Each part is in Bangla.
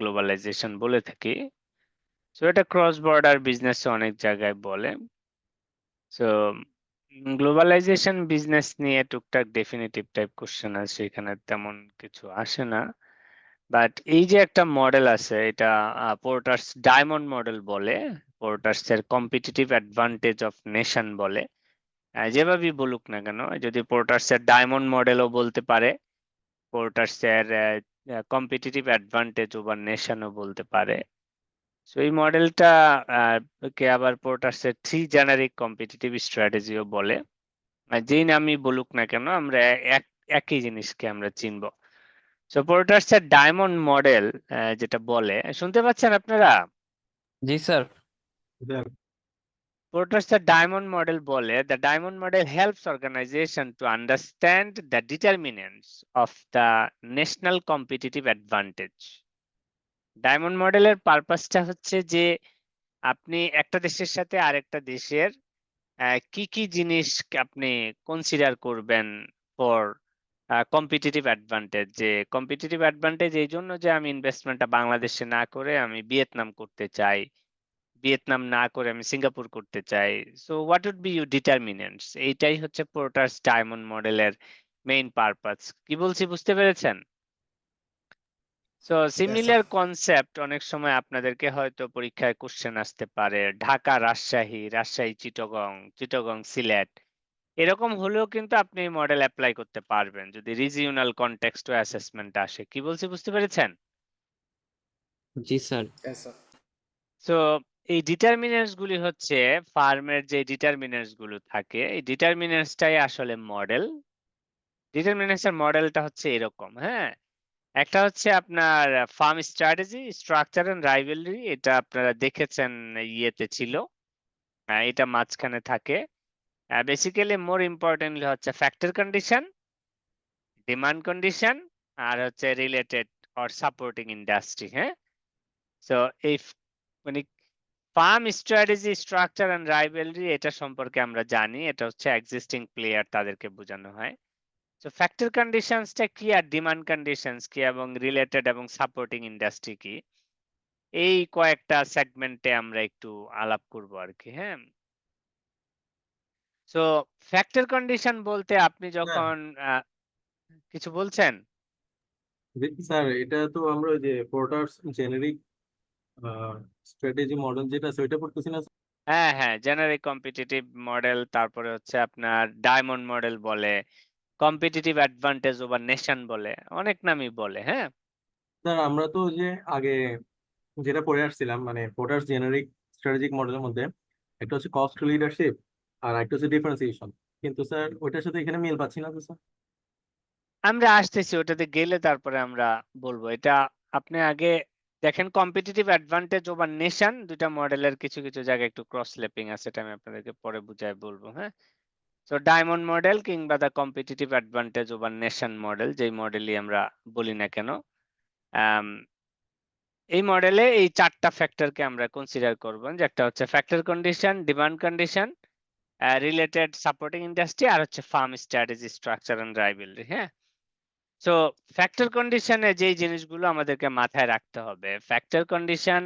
গ্লোবালাইজেশন বলে থাকি। সো এটা ক্রস বর্ডার বিজনেস অনেক জায়গায় বলে। সো গ্লোবালাইজেশন বিজনেস নিয়ে টুকটাক ডেফিনিটিভ টাইপ কোশ্চেন আছে, এখানে তেমন কিছু আসে না। বাট এই যে একটা মডেল আছে, এটা পোর্টার্স ডায়মন্ড মডেল বলে, পোর্টার্স এর কম্পিটিটিভ অ্যাডভান্টেজ অফ নেশন বলে। যেভাবেই বলুক না কেন, যদি পোর্টার্স এর ডায়মন্ড মডেলও বলতে পারে, পোর্টার্স এর কম্পিটিটিভ অ্যাডভান্টেজ ওভার নেশনও বলতে পারে। সো এই মডেলটা কে আবার পোর্টার্স এর 3 জেনারিক কম্পিটিটিভ স্ট্র্যাটেজিও বলে। যেই নামই বলুক না কেন, আমরা একই জিনিসকে আমরা চিনব। সো পোর্টার্স এর ডায়মন্ড মডেল যেটা বলে, শুনতে পাচ্ছেন আপনারা? জি sir. Porter's the diamond model বলে, the diamond model helps organization to understand the determinants of the national competitive advantage. Diamond মডেলের পারপাসটা হচ্ছে যে আপনি একটা দেশের সাথে আরেকটা দেশের কি কি জিনিস আপনি কনসিডার করবেন ফর কম্পিটিটিভ অ্যাডভান্টেজ। যে কম্পিটিটিভ অ্যাডভান্টেজ এই জন্য যে আমি ইনভেস্টমেন্টটা বাংলাদেশে না করে আমি ভিয়েতনাম করতে চাই, ভিয়েতনাম না করে আমি সিঙ্গাপুর করতে চাই। So what would be your determinants, এইটাই হচ্ছে পোর্টার্স ডায়মন্ড মডেলের মেইন পারপাস। কি বলছি বুঝতে পেরেছেন? সো সিমিলার কনসেপ্ট অনেক সময় আপনাদেরকে হয়তো পরীক্ষায় কোশ্চেন আসতে পারে, ঢাকা রাজশাহী, রাজশাহী চিটাগং, চিটাগং সিলেট, এরকম হলেও কিন্তু আপনি এই মডেল অ্যাপ্লাই করতে পারবেন যদি রিজিওনাল কনটেক্সট ও অ্যাসেসমেন্ট আসে। কি বলছি বুঝতে পেরেছেন? জি স্যার। সো এই ডিটারমিনেন্টস গুলি হচ্ছে ফার্মের যে ডিটারমিনেন্টস গুলো থাকে, এই ডিটারমিনেন্টসটাই আসলে মডেল। ডিটারমিনেন্টস এর মডেলটা হচ্ছে এরকম, হ্যাঁ। একটা হচ্ছে আপনার firm strategy, structure and rivalry, এটা আপনারা দেখেছেন ইয়েতে ছিল, এটা মাঝখানে থাকে। বেসিক্যালি মোর ইম্পর্টেন্টলি হচ্ছে ফ্যাক্টর কন্ডিশন, ডিমান্ড কন্ডিশন, আর হচ্ছে রিলেটেড অর সাপোর্টিং ইন্ডাস্ট্রি, হ্যাঁ। সো এই মানে firm strategy, structure and rivalry, এটা সম্পর্কে আমরা জানি, এটা হচ্ছে এক্সিস্টিং প্লেয়ার, তাদেরকে বোঝানো হয়। সো ফ্যাক্টর কন্ডিশনসটা কি আর ডিমান্ড কন্ডিশনস কি এবং রিলেটেড এবং সাপোর্টিং ইন্ডাস্ট্রি কি, এই কয়েকটা সেগমেন্টে আমরা একটু আলাপ করব আর কি, হ্যাঁ। সো ফ্যাক্টর কন্ডিশন বলতে আপনি যখন কিছু বলছেন। স্যার এটা তো আমরা ওই যে পোর্টার্স জেনেরিক স্ট্র্যাটেজি মডেল যেটা আছে ওইটা পড়তেছি না স্যার? হ্যাঁ হ্যাঁ, জেনারিক কম্পিটিটিভ মডেল, তারপরে হচ্ছে আপনার ডায়মন্ড মডেল বলে, কম্পিটিটিভ অ্যাডভান্টেজ ওভার নেশন বলে, অনেক নামই বলে, হ্যাঁ। স্যার আমরা তো ওই যে আগে যেটা পড়ে আসছিলাম মানে পোর্টার্স জেনারিক স্ট্র্যাটেজিক মডেলের মধ্যে একটা হচ্ছে কস্ট লিডারশিপ আর একটা হচ্ছে ডিফারেন্সিয়েশন, কিন্তু স্যার ওইটার সাথে এখানে মিল পাচ্ছি না তো স্যার। আমরা আসতেছি ওটাতে গেলে, তারপরে আমরা বলবো এটা। আপনি আগে দেখেন কম্পিটিটিভ অ্যাডভান্টেজ ওভার নেশন, দুইটা মডেলের কিছু কিছু জায়গায় একটু ক্রস স্ল্যাপিং আছে, এটা আমি আপনাদেরকে পরে বুঝায় বলবো, হ্যাঁ। তো ডায়মন্ড মডেল কিংবা the competitive advantage over nation model, যেই মডেলই আমরা বলি না কেন, আম, এই মডেলে এই 4টা ফ্যাক্টরকে আমরা কনসিডার করব, যে একটা হচ্ছে factor condition, demand condition, related supporting industry, আর হচ্ছে firm strategy, structure and rivalry, হ্যাঁ। সো ফ্যাক্টর কন্ডিশনে যেই জিনিসগুলো আমাদেরকে মাথায় রাখতে হবে, ফ্যাক্টর কন্ডিশন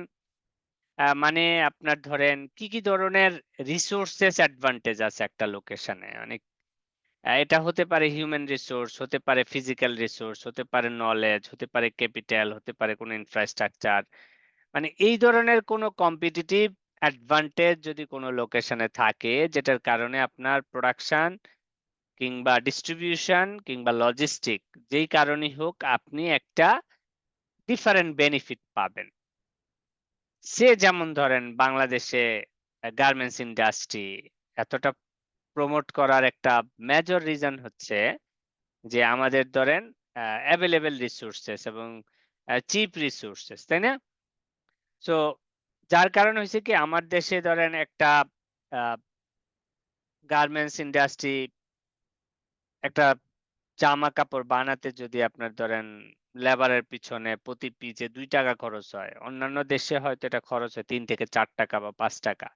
মানে আপনার ধরেন কি কি ধরনের রিসোর্সেস অ্যাডভান্টেজ আছে একটা লোকেশনে, মানে এটা হতে পারে হিউম্যান রিসোর্স, হতে পারে ফিজিক্যাল রিসোর্স, হতে পারে নলেজ, হতে পারে ক্যাপিটাল, হতে পারে কোনো ইনফ্রাস্ট্রাকচার। মানে এই ধরনের কোনো কম্পিটিটিভ অ্যাডভান্টেজ যদি কোনো লোকেশনে থাকে, যেটার কারণে আপনার প্রোডাকশন কিংবা ডিস্ট্রিবিউশন কিংবা লজিস্টিক, যেই কারণেই হোক আপনি একটা ডিফারেন্ট বেনিফিট পাবেন। সে যেমন ধরেন বাংলাদেশে গার্মেন্টস ইন্ডাস্ট্রি এতটা প্রমোট করার একটা মেজর রিজন হচ্ছে যে আমাদের ধরেন অ্যাভেলেবেল রিসোর্সেস এবং চিপ রিসোর্সেস, তাই না? সো যার কারণে হয়েছে কি, আমার দেশে ধরেন একটা গার্মেন্টস ইন্ডাস্ট্রি, একটা জামা কাপড় বানাতে যদি আপনার ধরেন লেবারের পিছনে প্রতি পিসে 2 টাকা খরচ হয়, অন্যান্য দেশে হয়তো এটা খরচ হয় 3 থেকে 4 টাকা বা 5 টাকা।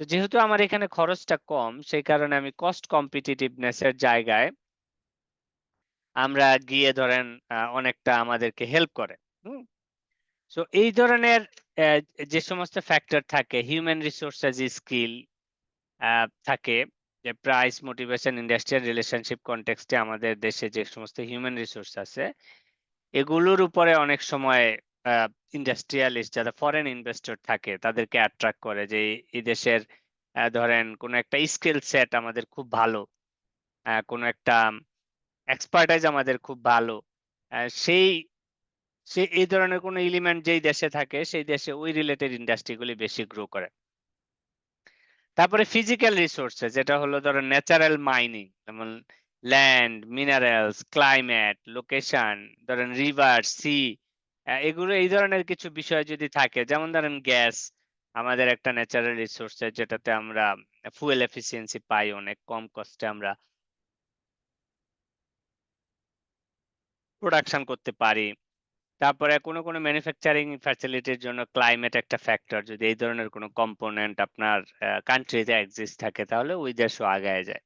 তো যেহেতু আমার এখানে খরচটা কম, সেই কারণে আমি কস্ট কম্পিটিটিভনেস এর জায়গায় আমরা গিয়ে ধরেন অনেকটা আমাদেরকে হেল্প করে। হুম। সো এই ধরনের যে সমস্ত ফ্যাক্টর থাকে, হিউম্যান রিসোর্সেস, স্কিল থাকে, যে প্রাইস, মোটিভেশন, ইন্ডাস্ট্রিয়াল রিলেশনশিপ কনটেক্সটে আমাদের দেশে যে সমস্ত হিউম্যান রিসোর্স আছে, এগুলোর উপরে অনেক সময় ইন্ডাস্ট্রিয়ালিস্ট যারা ফরেন ইনভেস্টর থাকে তাদেরকে অ্যাট্রাক্ট করে যে এই দেশের ধরেন কোনো একটা স্কিল সেট আমাদের খুব ভালো, কোনো একটা এক্সপার্টাইজ আমাদের খুব ভালো, সেই সে এই ধরনের কোনো এলিমেন্ট যেই দেশে থাকে সেই দেশে ওই রিলেটেড ইন্ডাস্ট্রিগুলি বেশি গ্রো করে। তারপরে ফিজিক্যাল রিসোর্সেস, যেটা হলো ধরেন ন্যাচারাল মাইনিং, যেমন ল্যান্ড, মিনারেলস, ক্লাইমেট, লোকেশন, ধরেন রিভার, সি, এগুলো এই ধরনের কিছু বিষয় যদি থাকে, যেমন ধরেন গ্যাস আমাদের একটা ন্যাচারাল রিসোর্সেস, যেটাতে আমরা ফুয়েল এফিসিয়েন্সি পাই, অনেক কম কস্টে আমরা প্রোডাকশন করতে পারি। তারপরে কোনো ম্যানুফ্যাকচারিং ফ্যাসিলিটির জন্য ক্লাইমেট একটা ফ্যাক্টর, যদি এই ধরনের কোনো কম্পোনেন্ট আপনার কান্ট্রিতে এক্সিস্ট থাকে তাহলে ওই দেশও আগায় যায়।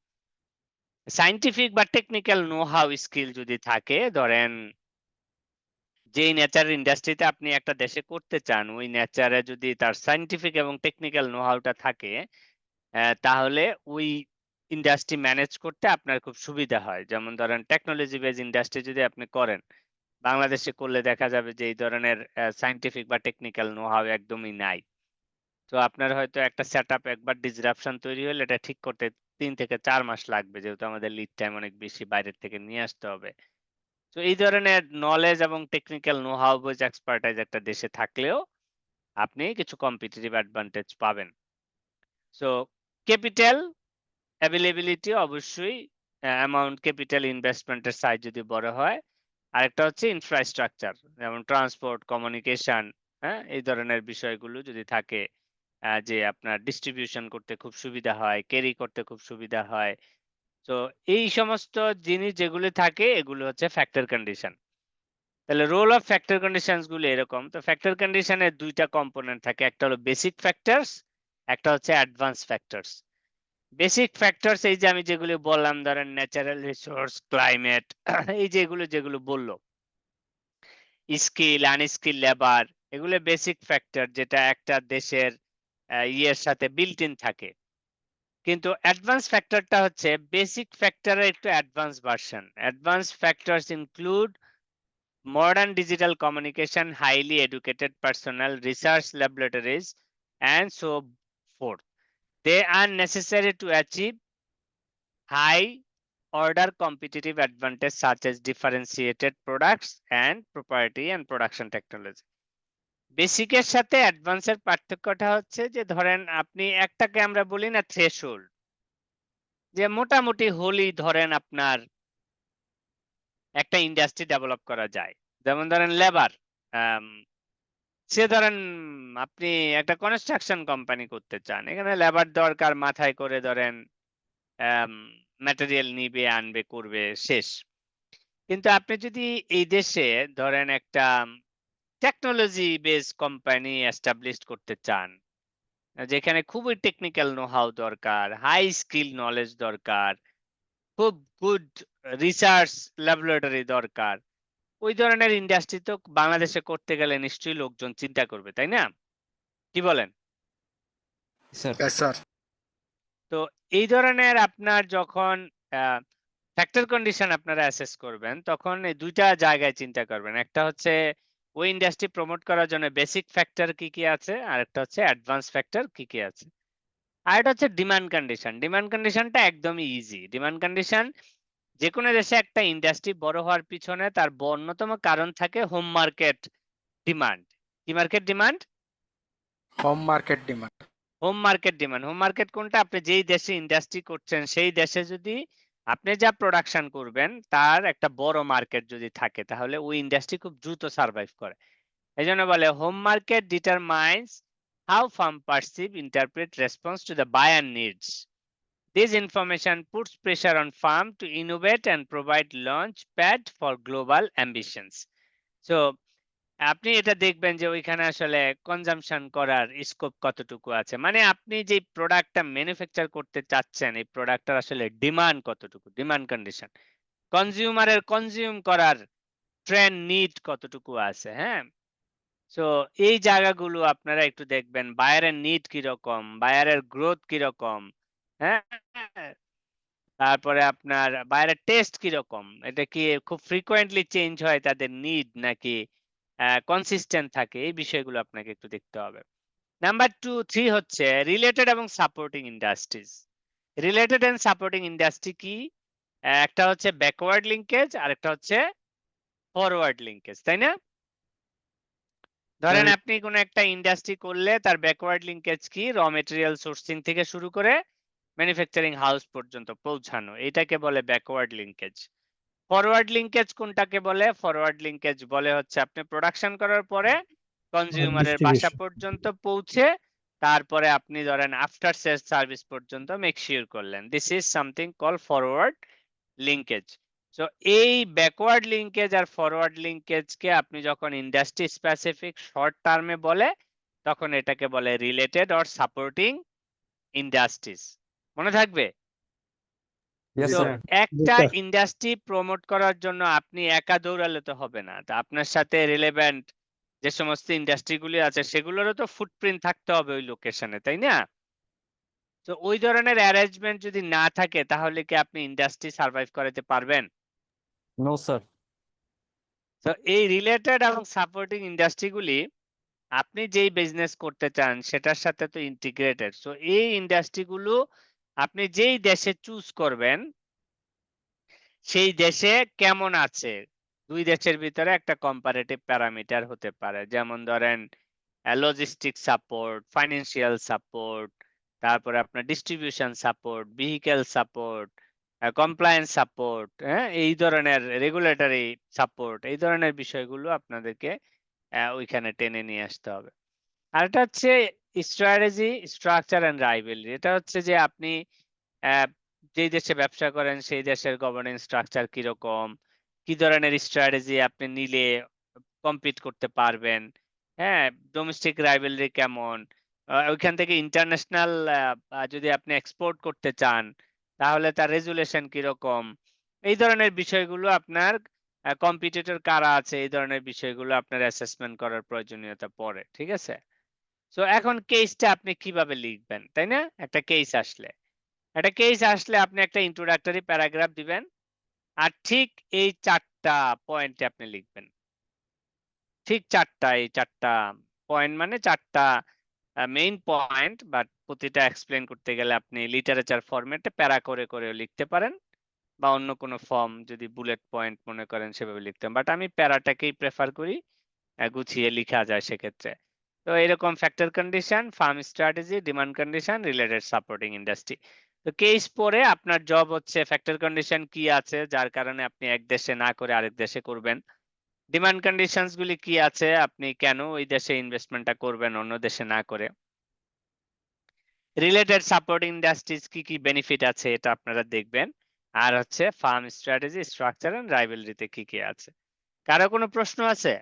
সায়েন্টিফিক বা টেকনিক্যাল নো হাউ স্কিল যদি থাকে, ধরেন যেই নেচার ইন্ডাস্ট্রিতে আপনি একটা দেশে করতে চান, ওই নেচারে যদি তার সায়েন্টিফিক এবং টেকনিক্যাল নো হাউটা থাকে, তাহলে ওই ইন্ডাস্ট্রি ম্যানেজ করতে আপনার খুব সুবিধা হয়। যেমন ধরেন টেকনোলজি বেজ ইন্ডাস্ট্রি যদি আপনি করেন, বাংলাদেশে করলে দেখা যাবে যে এই ধরনের সায়েন্টিফিক বা টেকনিক্যাল নো হাউ একদমই নাই। তো আপনার হয়তো একটা সেটআপ একবার ডিসরাপশন তৈরি হলে এটা ঠিক করতে ৩ থেকে ৪ মাস লাগবে, যেহেতু আমাদের লিড টাইম অনেক বেশি, বাইরের থেকে নিয়ে আসতে হবে। তো এই ধরনের নলেজ এবং technical know how base expertise একটা দেশে থাকলেও আপনি কিছু কম্পিটিটিভ অ্যাডভান্টেজ পাবেন। সো ক্যাপিটাল অ্যাভেলেবিলিটি, অবশ্যই অ্যামাউন্ট, ক্যাপিটাল ইনভেস্টমেন্টের সাইজ যদি বড় হয়। আরেকটা হচ্ছে ইনফ্রাস্ট্রাকচার, যেমন ট্রান্সপোর্ট, কমিউনিকেশন, হ্যাঁ, এই ধরনের বিষয়গুলো যদি থাকে, যে আপনার ডিস্ট্রিবিউশন করতে খুব সুবিধা হয়, ক্যারি করতে খুব সুবিধা হয়। তো এই সমস্ত জিনিস যেগুলো থাকে এগুলো হচ্ছে ফ্যাক্টর কন্ডিশন। তাহলে রোল অফ ফ্যাক্টর কন্ডিশনস গুলো এরকম। তো ফ্যাক্টর কন্ডিশনের দুইটা কম্পোনেন্ট থাকে, একটা হলো বেসিক ফ্যাক্টরস, একটা হচ্ছে অ্যাডভান্স ফ্যাক্টরস। বেসিক ফ্যাক্টরস এই যে আমি যেগুলো বললাম, ধরেন ন্যাচারাল রিসোর্স, ক্লাইমেট, এই যেগুলো যেগুলো বললো, স্কিল, আনস্কিল লেবার, এগুলো বেসিক ফ্যাক্টর যেটা একটা দেশের ইয়ের সাথে বিল্ট ইন থাকে। কিন্তু অ্যাডভান্স ফ্যাক্টরটা হচ্ছে বেসিক ফ্যাক্টরের একটু advance version. Advance factors include modern digital communication, highly educated personnel, research laboratories, and so forth. They are necessary to achieve high order competitive advantage such as differentiated products and proprietary and production technology. বেসিকের সাথে অ্যাডভান্সের পার্থক্যটা হচ্ছে যে ধরেন আপনি একটাকে আমরা বলি না থ্রেশহোল্ড, যে মোটামুটি হলি ধরেন আপনার একটা ইন্ডাস্ট্রি ডেভেলপ করা যায়। যেমন ধরেন লেবার, সে ধরেন আপনি একটা কনস্ট্রাকশন কোম্পানি করতে চান, এখানে লেবার দরকার, মাথায় করে ধরেন ম্যাটেরিয়াল নিবে, আনবে, করবে, শেষ। কিন্তু আপনি যদি এই দেশে ধরেন একটা টেকনোলজি বেস কোম্পানি এস্টাবলিশ করতে চান, যেখানে খুবই টেকনিক্যাল নো হাউ দরকার, হাই স্কিল নলেজ দরকার, খুব গুড রিসার্চ ল্যাবরেটরি দরকার, ওই ধরনের ইন্ডাস্ট্রি তো বাংলাদেশে করতে গেলে নিশ্চয়ই লোকজন চিন্তা করবে, তাই না? কি বলেন? স্যার। Yes, sir. তো এই ধরনের আপনার যখন ফ্যাক্টর কন্ডিশন আপনারা অ্যাসেস করবেন, তখন এই দুইটা জায়গায় চিন্তা করবেন। একটা হচ্ছে ওই ইন্ডাস্ট্রি প্রমোট করার জন্য বেসিক ফ্যাক্টর কি কি আছে, আর একটা হচ্ছে অ্যাডভান্স ফ্যাক্টর কি কি আছে। আর এটা হচ্ছে ডিমান্ড কন্ডিশন। ডিমান্ড কন্ডিশনটা একদমই ইজি। ডিমান্ড কন্ডিশন, যে কোনো দেশে একটা ইন্ডাস্ট্রি বড় হওয়ার পিছনে তার অন্যতম কারণ থাকে হোম মার্কেট ডিমান্ড। কি market demand? Home market demand. Home market demand. Home market কোনটা? আপনি যেই দেশে ইন্ডাস্ট্রি করছেন সেই দেশে যদি আপনি যা প্রোডাকশন করবেন তার একটা বড় মার্কেট যদি থাকে, তাহলে ওই ইন্ডাস্ট্রি খুব দ্রুত সার্ভাইভ করে। এই জন্য বলে home market determines how firm perceive, interpret, response to the buyer needs. This information puts pressure on farm to innovate and provide launch pad for global ambitions. So আপনি এটা দেখবেন যে ওইখানে আসলে কনজাম্পশন করার স্কোপ কতটুকু আছে, মানে আপনি যে প্রোডাক্টটা ম্যানুফ্যাকচার করতে চাচ্ছেন এই প্রোডাক্টটার আসলে ডিমান্ড কতটুকু, ডিমান্ড কন্ডিশন, কনজিউমারের কনজিউম করার ট্রেন্ড নিড কতটুকু আছে। হ্যাঁ, সো এই জায়গাগুলো আপনারা একটু দেখবেন, বায়ারের নিড কিরকম, বায়ারের গ্রোথ কিরকম, হ্যাঁ? তারপরে আপনার বায়ারের টেস্ট কিরকম, এটা কি খুব ফ্রিকোয়েন্টলি চেঞ্জ হয় তাদের নিড, নাকি কনসিস্টেন্ট থাকে, এই বিষয়গুলো আপনাকে একটু দেখতে হবে। নাম্বার 3 হচ্ছে রিলেটেড এবং supporting industries. Related and supporting industry কি? একটা হচ্ছে ব্যাকওয়ার্ড লিঙ্কেজ আর একটা হচ্ছে ফরওয়ার্ড লিঙ্কেজ, তাই না? ধরেন স্যার আপনি কোনো একটা ইন্ডাস্ট্রি করলে তার ব্যাকওয়ার্ড লিঙ্কেজ কি? র মেটেরিয়াল সোর্সিং থেকে শুরু করে ম্যানুফ্যাকচারিং হাউস পর্যন্ত পৌঁছানো, এটাকে বলে ব্যাকওয়ার্ড লিঙ্কেজ। ফরওয়ার্ড লিঙ্কেজ কোনটাকে বলে? ফরওয়ার্ড লিঙ্কেজ বলে হচ্ছে আপনি প্রোডাকশন করার পরে কনজিউমারের বাসা ডিস্ট্রিবিউশন পর্যন্ত পৌঁছে তারপরে আপনি ধরেন আফটার সেলস সার্ভিস পর্যন্ত মেক শিওর করলেন। This is something call forward linkage. So এই ব্যাকওয়ার্ড লিঙ্কেজ আর ফরওয়ার্ড লিঙ্কেজকে আপনি যখন ইন্ডাস্ট্রি স্পেসিফিক শর্ট টার্মে বলে তখন এটাকে বলে রিলেটেড অর সাপোর্টিং ইন্ডাস্ট্রিজ। মনে থাকবে? জি তো স্যার একটা স্যার ইন্ডাস্ট্রি প্রমোট করার জন্য আপনি একা দৌড়ালে তো হবে না, তা আপনার সাথে রিলেভেন্ট যে সমস্ত ইন্ডাস্ট্রিগুলি আছে সেগুলোরও তো ফুটপ্রিন্ট থাকতে হবে ওই লোকেশনে, তাই না? তো ওই ধরনের অ্যারেঞ্জমেন্ট যদি না থাকে তাহলে কি আপনি ইন্ডাস্ট্রি সার্ভাইভ করাতে পারবেন? No sir. তো এই রিলেটেড এবং সাপোর্টিং ইন্ডাস্ট্রিগুলি আপনি যেই বিজনেস করতে চান সেটার সাথে তো ইন্টিগ্রেটেড। সো এই ইন্ডাস্ট্রিগুলো আপনি যেই দেশে চুজ করবেন সেই দেশে কেমন আছে, দুই দেশের ভিতরে একটা কম্পারেটিভ প্যারামিটার হতে পারে। যেমন ধরেন লজিস্টিক সাপোর্ট, ফাইন্যান্সিয়াল সাপোর্ট, তারপরে আপনার distribution support, vehicle support, compliance support, হ্যাঁ, এই ধরনের রেগুলেটরি সাপোর্ট, এই ধরনের বিষয়গুলো আপনাদেরকে ওইখানে টেনে নিয়ে আসতে হবে। আর এটা হচ্ছে স্ট্র্যাটেজি, স্ট্রাকচার এন্ড রাইভেলরি। এটা হচ্ছে যে আপনি যেই দেশে ব্যবসা করেন সেই দেশের গভর্নেন্স স্ট্রাকচার কিরকম, কি ধরনের স্ট্র্যাটেজি আপনি নিলে কম্পিট করতে পারবেন, হ্যাঁ, ডোমেস্টিক রাইভেলরি কেমন, ওইখান থেকে ইন্টারন্যাশনাল যদি আপনি এক্সপোর্ট করতে চান তাহলে তার রেজুলেশন কিরকম, এই ধরনের বিষয়গুলো আপনার কম্পিটিটর কারা আছে, এই ধরনের বিষয়গুলো আপনার অ্যাসেসমেন্ট করার প্রয়োজনীয়তা পড়ে, ঠিক আছে? সো এখন কেসটা আপনি কিভাবে লিখবেন, তাই না? একটা কেস আসলে আপনি একটা ইন্ট্রোডাক্টরি প্যারাগ্রাফ দিবেন আর ঠিক এই 4টা পয়েন্টে আপনি লিখবেন। ঠিক 4টা, এই 4টা পয়েন্ট মানে 4টা মেইন পয়েন্ট, বাট প্রতিটা এক্সপ্লেইন করতে গেলে আপনি লিটারেচার ফরম্যাটে প্যারা করে করেও লিখতে পারেন বা অন্য কোনো ফর্ম যদি বুলেট পয়েন্ট মনে করেন সেভাবে লিখতে পারেন। বাট আমি প্যারাটাকেই প্রেফার করি, গুছিয়ে লিখা যায় সেক্ষেত্রে। তো এরকম factor condition, farm strategy, demand condition, related supporting industry. তো কেস পরে আপনার জব হচ্ছে ফ্যাক্টর কন্ডিশন কি আছে যার কারণে আপনি এক দেশে না করে আরেক দেশে করবেন, ডিমান্ড কন্ডিশনস গুলি কি আছে আপনি কেন ওই দেশে ইনভেস্টমেন্টটা করবেন অন্য দেশে না করে, রিলেটেড সাপোর্টিং ইন্ডাস্ট্রিজ কি কি বেনিফিট আছে এটা আপনারা দেখবেন, আর হচ্ছে ফার্ম স্ট্র্যাটেজি, স্ট্রাকচার এন্ড রাইভেলরিতে কি কি আছে। কারো কোনো প্রশ্ন আছে?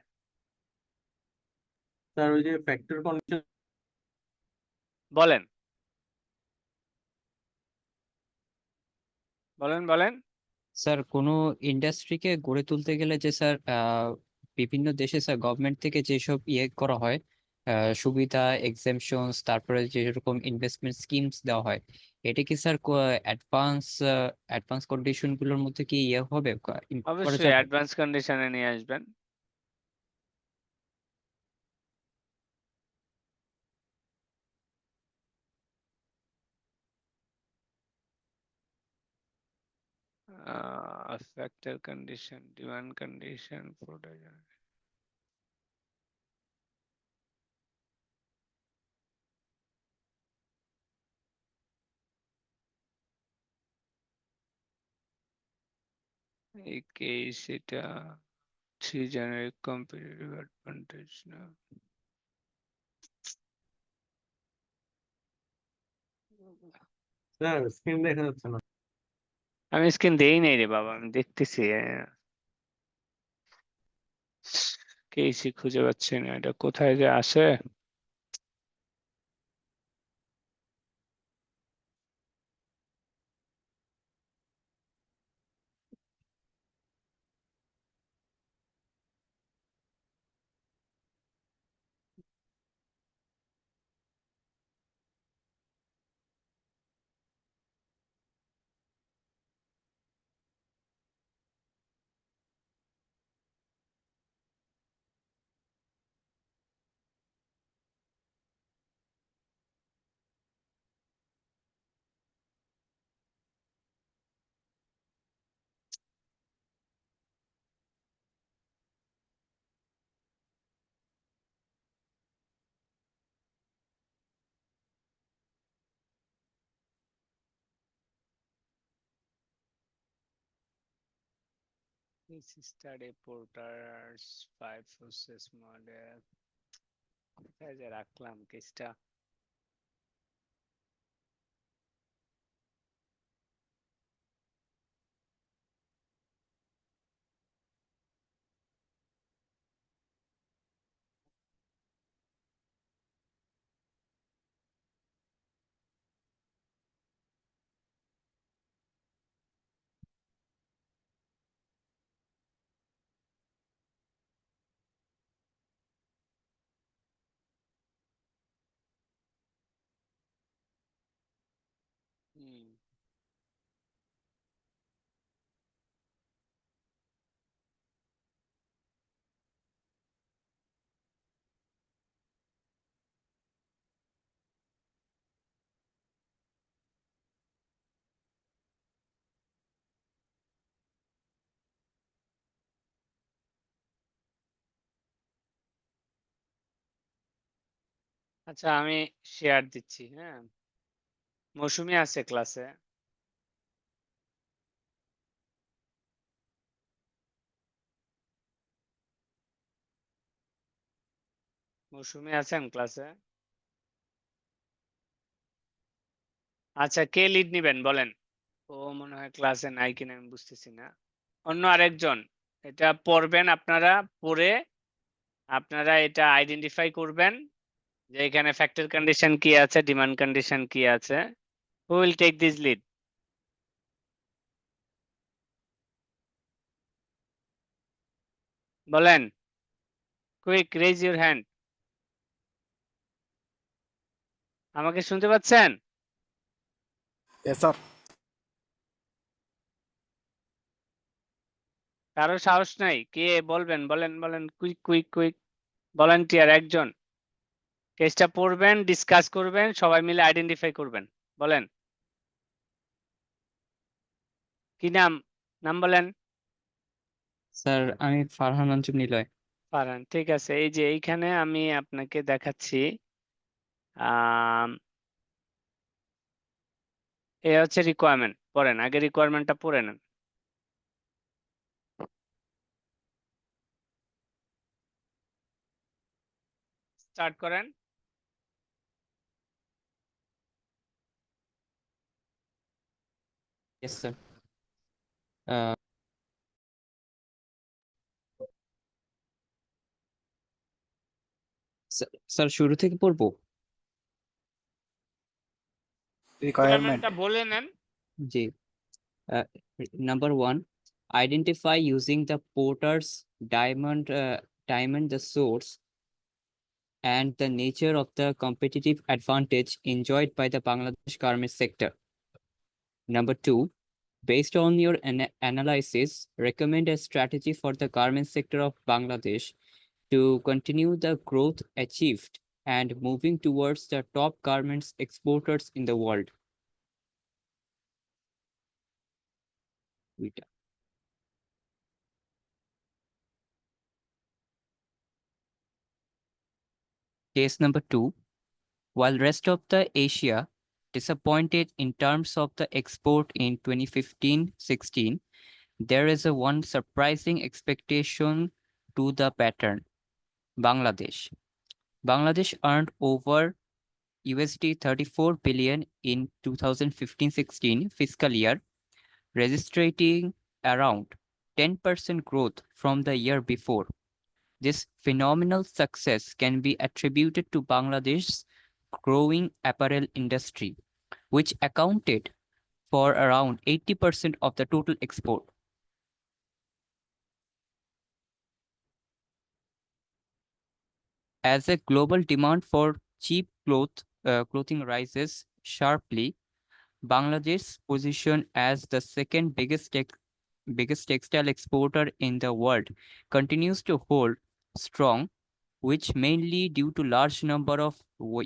স্যার ওই যে ফ্যাক্টর কন্ডিশন বলেন বলেন বলেন। স্যার কোনো ইন্ডাস্ট্রিকে গড়ে তুলতে গেলে যে স্যার বিভিন্ন দেশে স্যার গভর্নমেন্ট থেকে যেসব ইয়ে করা হয়, সুবিধা, এক্সেমশনস, তারপরে যেরকম ইনভেস্টমেন্ট স্কিমস দেওয়া হয়, এটা কি স্যার অ্যাডভান্স অ্যাডভান্স কন্ডিশন গুলোর মধ্যে কি ইয়ে হবে, করা অবশ্যই যাবে? অ্যাডভান্স কন্ডিশনে নিয়ে আসবেন। Factor condition, demand condition, product. এই কেস এটা থ্রি জেনারিক কম্পিটিটিভ অ্যাডভান্টেজ না। স্যার স্ক্রিন দেখা যাচ্ছে না আমি স্ক্রিন দেই নাই রে বাবা, আমি দেখতেছি। কেসই খুঁজে পাচ্ছি না, এটা কোথায় যে আসে। This study porters 5 process model. কোথায় যে রাখলাম কেসটা? হুম। আচ্ছা আমি শেয়ার দিচ্ছি, হ্যাঁ। মৌসুমী আছে ক্লাসে? মৌসুমী আছেন ক্লাসে? আচ্ছা কে লিড নিবেন বলেন? ও মনে হয় ক্লাসে নাই কিনা আমি বুঝতেছি না। অন্য আরেকজন এটা পড়বেন, আপনারা পড়ে আপনারা এটা আইডেন্টিফাই করবেন যে এখানে ফ্যাক্টর কন্ডিশন কি আছে, ডিমান্ড কন্ডিশন কি আছে। Who will take this lead? বলেন, কুইক রেজ ইউর হ্যান্ড। আমাকে শুনতে পাচ্ছেন? Yes, sir. কারো সাহস নাই? কে বলবেন? বলেন বলেন, কুইক কুইক কুইক। ভলান্টিয়ার একজন। কেসটা পড়বেন, ডিসকাস করবেন, সবাই মিলে আইডেন্টিফাই করবেন। বলেন কি নাম? নাম বলেন। স্যার আমি ফারহান আঞ্জুম নিলয়। পারেন, ঠিক আছে। এই যে এইখানে আমি আপনাকে দেখাচ্ছি, আম, এ হচ্ছে রিকোয়ারমেন্ট। পড়েন, আগে রিকোয়ারমেন্টটা পড়ে নেন। স্টার্ট করেন। Yes sir. স্যার শুরু থেকে পড়বো? Requirement. রিকোয়ারমেন্টটা বলে নেন। জি। Number 1, identify using the Porter's diamond the source and the nature of the competitive advantage enjoyed by the Bangladesh garment sector. Number 2, based on your analysis, recommend a strategy for the garment sector of Bangladesh to continue the growth achieved and moving towards the top garments exporters in the world. Vita. Case number 2, while rest of the Asia disappointed in terms of the export in 2015-16, there is a one surprising expectation to the pattern. Bangladesh. Bangladesh earned over USD 34 billion in 2015-16 fiscal year, registering around 10% growth from the year before. This phenomenal success can be attributed to Bangladesh's growing apparel industry, which accounted for around 80% of the total export. As a global demand for cheap clothing rises sharply, Bangladesh's position as the second biggest textile exporter in the world continues to hold strong, which mainly due to large number of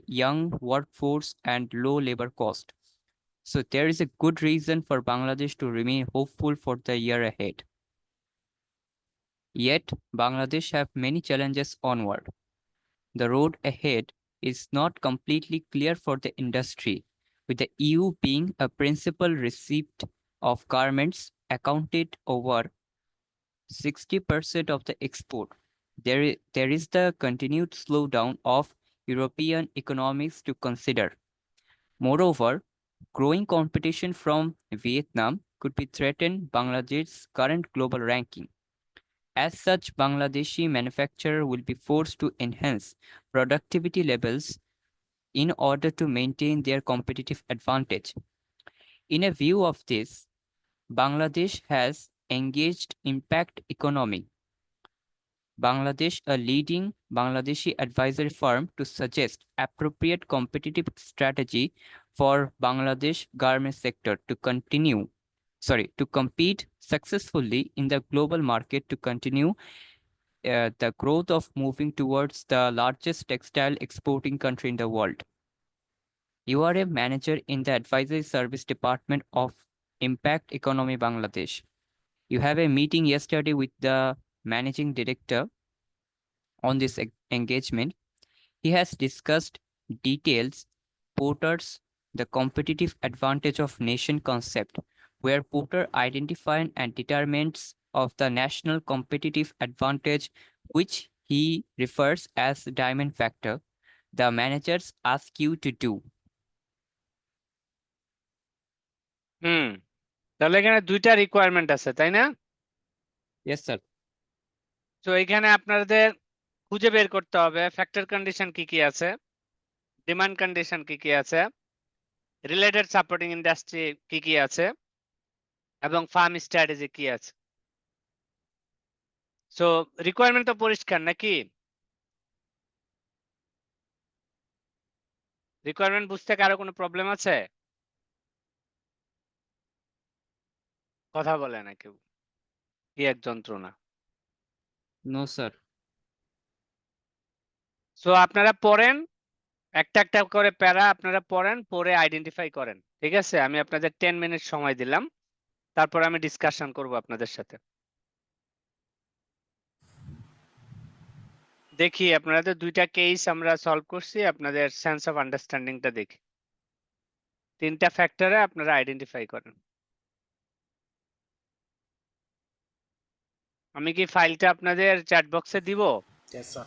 young workforce and low labor cost. So there is a good reason for Bangladesh to remain hopeful for the year ahead. Yet, Bangladesh have many challenges onward. The road ahead is not completely clear for the industry, with the EU being a principal recipient of garments accounted over 60% of the export. There is the continued slowdown of European economies to consider. Moreover, growing competition from Vietnam could be threaten Bangladesh's current global ranking. As such, Bangladeshi manufacturer will be forced to enhance productivity levels in order to maintain their competitive advantage. In a view of this, Bangladesh has engaged Impact Economy Bangladesh, a leading Bangladeshi advisory firm, to suggest appropriate competitive strategy for Bangladesh garment sector to compete successfully in the global market to continue the growth of moving towards the largest textile exporting country in the world. You are a manager in the advisory service department of Impact Economy Bangladesh. You have a meeting yesterday with the managing director on this engagement. He has discussed details, Porter's the competitive advantage of nation concept, where Porter identifies and determines of the national competitive advantage, which he refers as the diamond factor. The managers ask you to do. তাহলে এখানে দুইটা রিকোয়ারমেন্ট আছে, তাই না? Yes, sir. তো এখানে আপনাদের খুঁজে বের করতে হবে ফ্যাক্টর কন্ডিশন কি কি আছে, ডিমান্ড কন্ডিশন কি কি আছে, রিলেটেড সাপোর্টিং ইন্ডাস্ট্রি কি কি আছে, এবং ফার্ম স্ট্র্যাটেজি কি আছে। সো রিকোয়ারমেন্ট তো পরিষ্কার নাকি? রিকোয়ারমেন্ট বুঝতে কারো কোনো প্রবলেম আছে? কথা বলে না কেউ, কি এক যন্ত্রণা। No, sir. সো আপনারা পড়েন, একটা একটা করে প্যারা আপনারা পড়েন, পড়ে আইডেন্টিফাই করেন, ঠিক আছে? আমি আপনাদের 10 মিনিট সময় দিলাম, তারপর আমি ডিসকাশন করব আপনাদের সাথে। দেখি আপনাদের দুইটা কেস আমরা সলভ করছি, আপনাদের সেন্স অফ আন্ডারস্ট্যান্ডিংটা দেখি। তিনটা ফ্যাক্টরে আপনারা আইডেন্টিফাই করেন। আমি কি ফাইলটা আপনাদের চ্যাট বক্সে দিব? Yes, sir.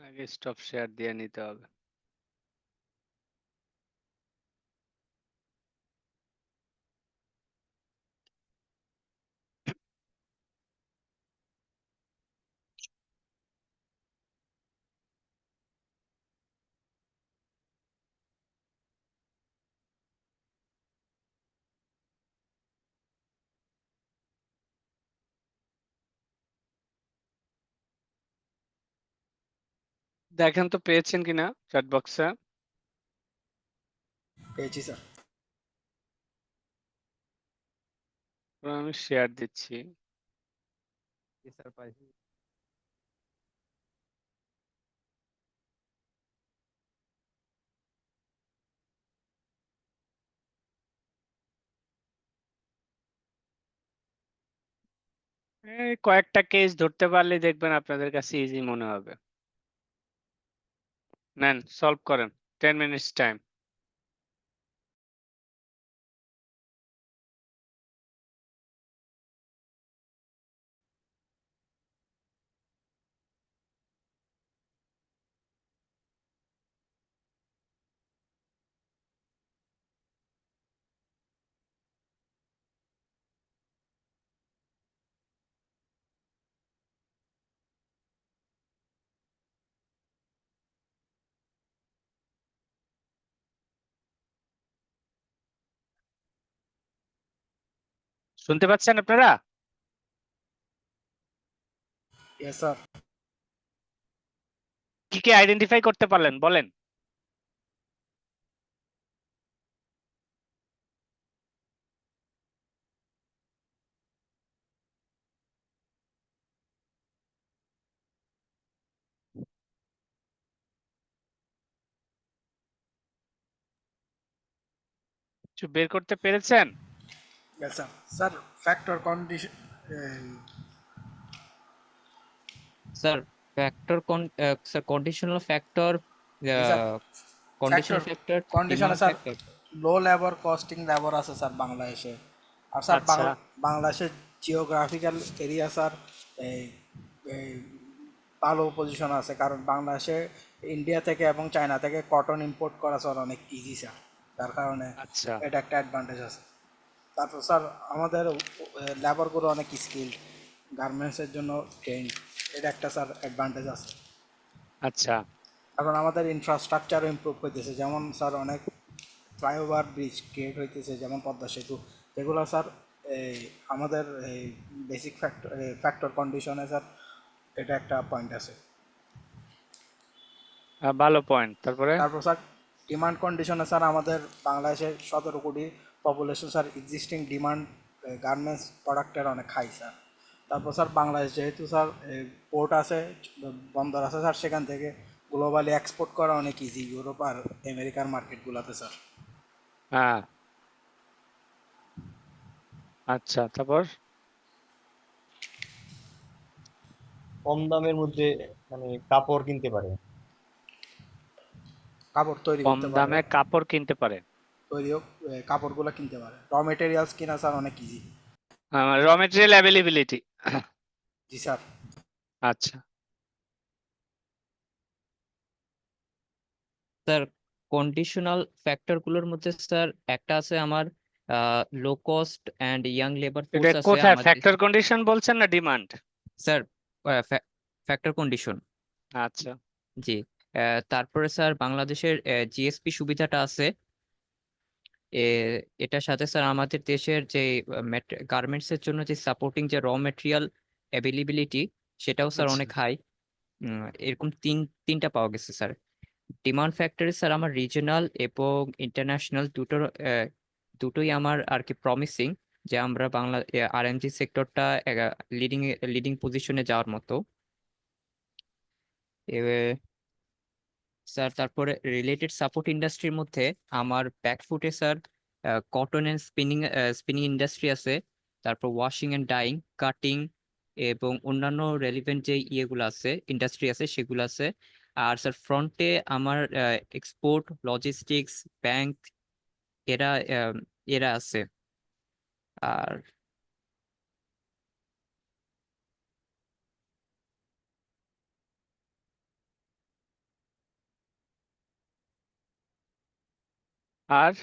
আগে স্টপ শেয়ার দিয়ে নিতে হবে। দেখেন তো পেয়েছেন কিনা চ্যাট বক্সে। পেয়েছি স্যার। আমি শেয়ার দিচ্ছি। Yes, sir. এই কয়েকটা কেস ধরতে পারলে দেখবেন আপনাদের কাছে ইজি মনে হবে। নেন সলভ করেন, 10 মিনিটস টাইম। শুনতে পাচ্ছেন আপনারা? Yes, sir. কি কি আইডেন্টিফাই করতে পারলেন বলেন? কিছু বের করতে পেরেছেন? Yes, sir. Sir, factor condition. Sir sir conditional factor Yes, sir. Conditional Factor factor condition demand sir factor low labour costing labour আছে স্যার বাংলাদেশে। আর স্যার আচ্ছা বাংলাদেশের জিওগ্রাফিক্যাল এরিয়া স্যার এই এই ভালো পজিশন আছে, কারণ বাংলাদেশে ইন্ডিয়া থেকে এবং চায়না থেকে কটন ইম্পোর্ট করা স্যার অনেক ইজি স্যার, তার কারণে আচ্ছা এটা একটা অ্যাডভান্টেজ আছে। তারপর স্যার আমাদের লেবারগুলো অনেক স্কিল্ড, গার্মেন্টসের জন্য ট্রেন, এটা একটা স্যার অ্যাডভান্টেজ আছে। আচ্ছা এখন আমাদের ইনফ্রাস্ট্রাকচারও ইমপ্রুভ হইতেছে, যেমন স্যার অনেক ফ্লাইওভার ব্রিজ ক্রিয়েট হইতেছে, যেমন পদ্মা সেতু, যেগুলো স্যার এই আমাদের এই বেসিক ফ্যাক্টর কন্ডিশনে স্যার এটা একটা পয়েন্ট আছে। ভালো পয়েন্ট। তারপরে তারপর স্যার ডিমান্ড কন্ডিশনে স্যার আমাদের বাংলাদেশের 17 কোটি population sir, existing demand garments প্রোডাক্টের অনেক হাই স্যার। তারপর স্যার বাংলাদেশ যেহেতু স্যার পোর্ট আছে, বন্দর আছে স্যার, সেখান থেকে গ্লোবালি এক্সপোর্ট করা অনেক ইজি ইউরোপ আর আমেরিকার মার্কেটগুলোতে স্যার। হ্যাঁ আচ্ছা তারপর কম দামের মধ্যে মানে কাপড় কিনতে পারে। কাপড় তৈরি কম করতে পারে, দামে কাপড় কিনতে পারে। কাপড়গুলো কিনতে পারে, র মেটেরিয়ালস কিনা স্যার অনেক ইজি। Raw material availability. জি স্যার। আচ্ছা স্যার কন্ডিশনাল ফ্যাক্টরগুলোর মধ্যে স্যার একটা আছে আমার low cost and young labour এটা ফোর্স আছে কোথায় আমাদের ফ্যাক্টর কন্ডিশন বলছেন না ডিমান্ড? Sir factor condition. আচ্ছা জি তারপরে স্যার বাংলাদেশের জিএসপি সুবিধাটা আছে। এটার সাথে স্যার আমাদের দেশের যে গার্মেন্টস এর জন্য যে সাপোর্টিং যে র মেটেরিয়াল অ্যাভেলেবিলিটি সেটাও স্যার আচ্ছা অনেক হাই। এরকম তিনটা পাওয়া গেছে স্যার। ডিমান্ড ফ্যাক্টরে স্যার আমার রিজিওনাল এবং ইন্টারন্যাশনাল দুটোই আমার আর কি প্রমিসিং, যে আমরা বাংলা আরএমজি সেক্টরটা লিডিং লিডিং পজিশনে যাওয়ার মতো। স্যার তারপরে রিলেটেড সাপোর্ট ইন্ডাস্ট্রির মধ্যে আমার ব্যাকফুটে sir cotton and spinning industry আছে, তারপর ওয়াশিং অ্যান্ড ডাইং, কাটিং এবং অন্যান্য রেলিভেন্ট যে ইয়েগুলো আছে ইন্ডাস্ট্রি আছে সেগুলো আছে। আর স্যার ফ্রন্টে আমার এক্সপোর্ট, লজিস্টিক্স, ব্যাংক এরা এরা আছে। আর আর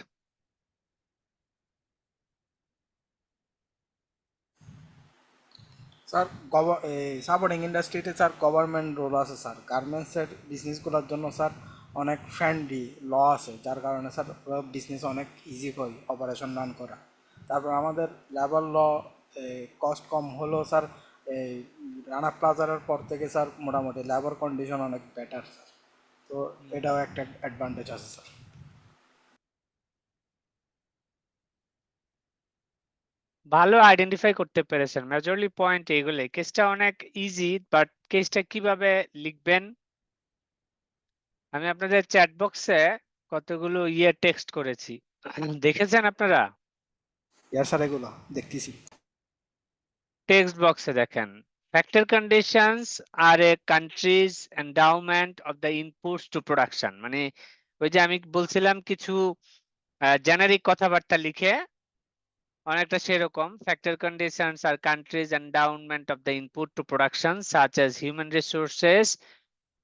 স্যার সাপোর্টিং ইন্ডাস্ট্রিতে স্যার গভর্নমেন্ট রোল আছে স্যার, গার্মেন্টসের বিজনেসগুলোর জন্য স্যার অনেক ফ্রেন্ডলি ল আছে, যার কারণে স্যার বিজনেস অনেক ইজি হয় অপারেশন রান করা। তারপর আমাদের লেবার ল কস্ট কম হলেও স্যার এই রানা প্লাজারের পর থেকে স্যার মোটামুটি লেবার কন্ডিশন অনেক বেটার স্যার, তো এটাও একটা অ্যাডভান্টেজ আছে স্যার। ভালো আইডেন্টিফাই করতে পেরেছেন। মেজরলি পয়েন্ট এগুলো। কেসটা অনেক ইজি, বাট কেসটা কিভাবে লিখবেন আমি আপনাদের চ্যাট বক্সে কতগুলো টেক্সট করেছি, দেখেছেন আপনারা? ইয়ার স্যার এগুলো দেখতেছি। টেক্সট বক্সে দেখেন, factor conditions are a country's endowment of the inputs to production. মানে ওই যে আমি বলছিলাম কিছু জেনারিক কথাবার্তা লিখে, অনেকটা সেরকম। Factor conditions are country's endowment of the input to production such as human resources,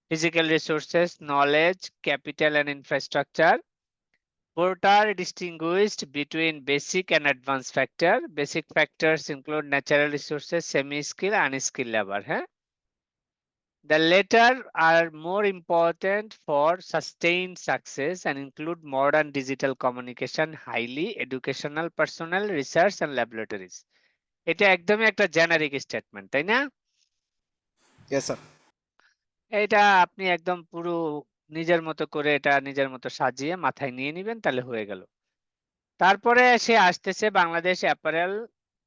physical resources, knowledge, capital and infrastructure. Both are distinguished between basic and advanced factor. Basic factors include natural resources, semi-skilled, unskilled labor. The latter are more important for sustained success and include modern digital communication, highly educational personnel, research and laboratories. এটা একদমই একটা জেনারিক স্টেটমেন্ট, তাই না? Yes sir. এটা আপনি একদম পুরো নিজের মতো করে এটা নিজের মতো সাজিয়ে মাথায় নিয়ে নিবেন, তাহলে হয়ে গেল। তারপরে সে আসতেছে Bangladesh apparel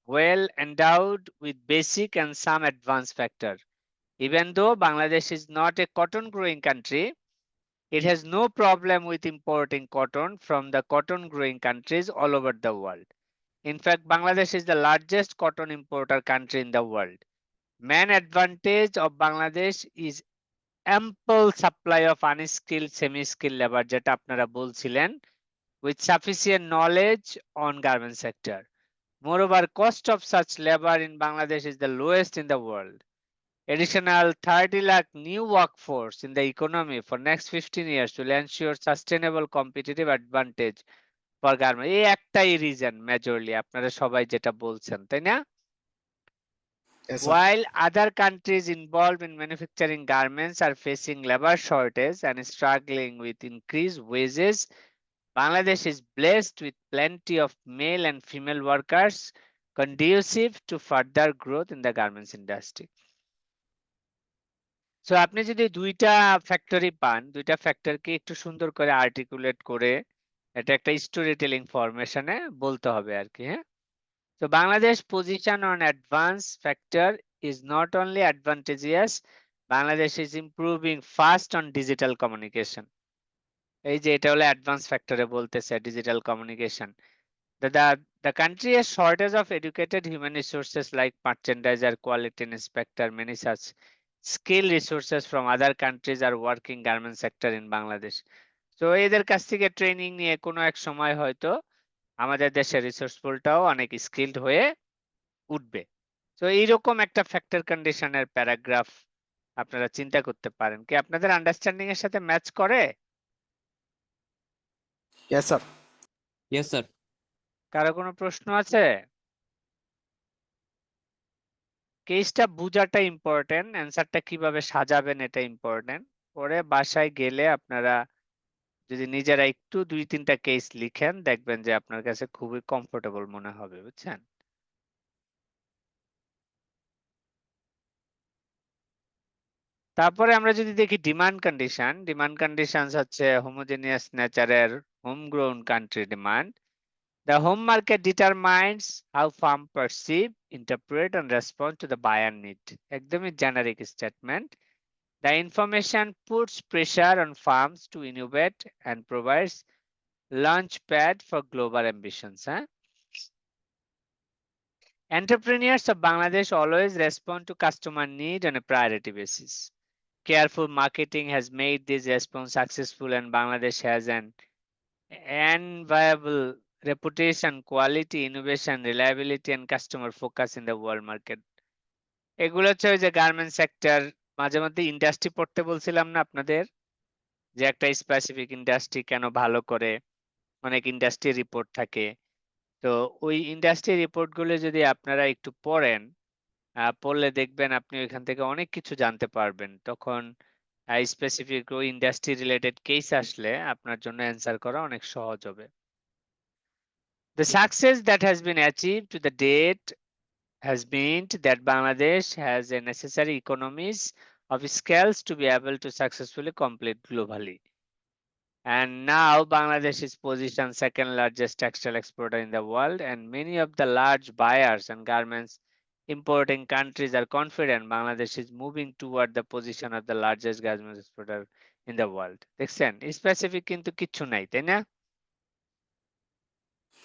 well endowed with basic and some advanced factor. Even though Bangladesh is not a cotton growing country, it has no problem with importing cotton from the cotton growing countries all over the world. In fact, Bangladesh is the largest cotton importer country in the world. Main advantage of Bangladesh is ample supply of unskilled, semi-skilled labor, যেটা আপনারা বলছিলেন, with sufficient knowledge on garment sector. Moreover, cost of such labor in Bangladesh is the lowest in the world. Additional 30 lakh new workforce in the economy for next 15 years will ensure sustainable competitive advantage for garment. এই একটাই reason majorly আপনারা সবাই যেটা বলছেন, তাই না? Yes, sir. While other countries involved in manufacturing garments are facing labor shortage and struggling with increased wages, Bangladesh is blessed with plenty of male and female workers conducive to further growth in the garments industry. So আপনি যদি দুইটা ফ্যাক্টরি পান, দুইটা ফ্যাক্টরকে একটু সুন্দর করে আর্টিকুলেট করে এটা একটা স্টোরি টেলিং ফরমেশনে বলতে হবে আর কি, হ্যাঁ? So Bangladesh position on advanced factor is not only advantageous, Bangladesh is improving fast on digital communication. এই যে এটা হলো অ্যাডভান্স ফ্যাক্টরে বলতেছে digital communication. The country has shortage of educated human resources like merchandiser, quality inspector, many such skilled resources from other countries are working garment sector in Bangladesh. So এদের কাছ থেকে ট্রেনিং নিয়ে কোনো এক সময় হয়তো আমাদের দেশের রিসোর্সফুলটাও অনেক স্কিলড হয়ে উঠবে। তো এইরকম একটা ফ্যাক্টর কন্ডিশনের প্যারাগ্রাফ আপনারা চিন্তা করতে পারেন, কি আপনাদের আন্ডারস্ট্যান্ডিং এর সাথে ম্যাচ করে? Yes, sir. Yes sir. কারো কোনো প্রশ্ন আছে? কেসটা বুঝাটা ইম্পর্টেন্ট, অ্যান্সারটা কিভাবে সাজাবেন এটা ইম্পর্টেন্ট। পরে বাসায় গেলে আপনারা যদি নিজেরা একটু 2-3টা কেস লিখেন, দেখবেন যে আপনার কাছে খুবই কমফোর্টেবল মনে হবে, বুঝছেন? তারপরে আমরা যদি দেখি ডিমান্ড কন্ডিশন হচ্ছে হোমোজেনিয়াস নেচারের homegrown country demand. The home market determines how farm perceive, interpret and respond to the buyer need. একদমই generic statement. The information puts pressure on farms to innovate and provides launchpad for global ambitions. Entrepreneurs of Bangladesh always respond to customer need on a priority basis. Careful marketing has made this response successful, and Bangladesh has an enviable reputation, quality, innovation, reliability, and customer focus in the world market. এগুলো হচ্ছে ওই যে গার্মেন্ট সেক্টর, মাঝে মধ্যে ইন্ডাস্ট্রি পড়তে বলছিলাম না আপনাদের, যে একটা স্পেসিফিক ইন্ডাস্ট্রি কেন ভালো করে, অনেক ইন্ডাস্ট্রি রিপোর্ট থাকে। তো ওই ইন্ডাস্ট্রি রিপোর্ট গুলো যদি আপনারা একটু পড়েন, পড়লে দেখবেন আপনি ওইখান থেকে অনেক কিছু জানতে পারবেন। তখন স্পেসিফিক ওই ইন্ডাস্ট্রি রিলেটেড কেস আসলে আপনার জন্য অ্যান্সার করা অনেক সহজ হবে। The success that has been achieved to the date has meant that Bangladesh has a necessary economies of scales to be able to successfully compete globally. And now Bangladesh is positioned second largest textile exporter in the world, and many of the large buyers and garments importing countries are confident Bangladesh is moving toward the position of the largest garment exporter in the world. দেখছেন স্পেসিফিক কিন্তু কিচ্ছু নাই, তাই না?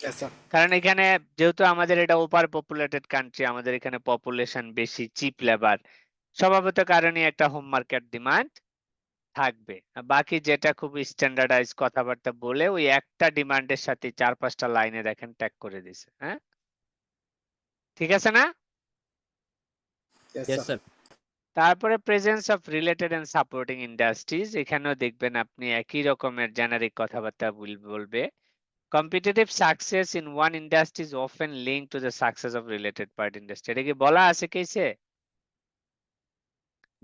Yes, sir. কারণ এখানে যেহেতু আমাদের এটা ওভার পপুলেটেড কান্ট্রি, আমাদের এখানে পপুলেশন বেশি, চিপ লেবার, স্বভাবত কারণে একটা হোম মার্কেট ডিমান্ড থাকবে। বাকি যেটা খুব স্ট্যান্ডার্ডাইজ কথাবার্তা বলে ওই একটা ডিমান্ডের সাথে 4-5টা লাইনে দেখেন ট্যাগ করে দিছে, হ্যাঁ? ঠিক আছে না? Yes, yes sir. স্যার। তারপরে presence of related and supporting industries, এখানেও দেখবেন আপনি একই রকমের জেনারিক কথাবার্তা বলবে। Competitive success in one industry is often linked to the success of related party industry. এটা কি বলা আছে কেসে?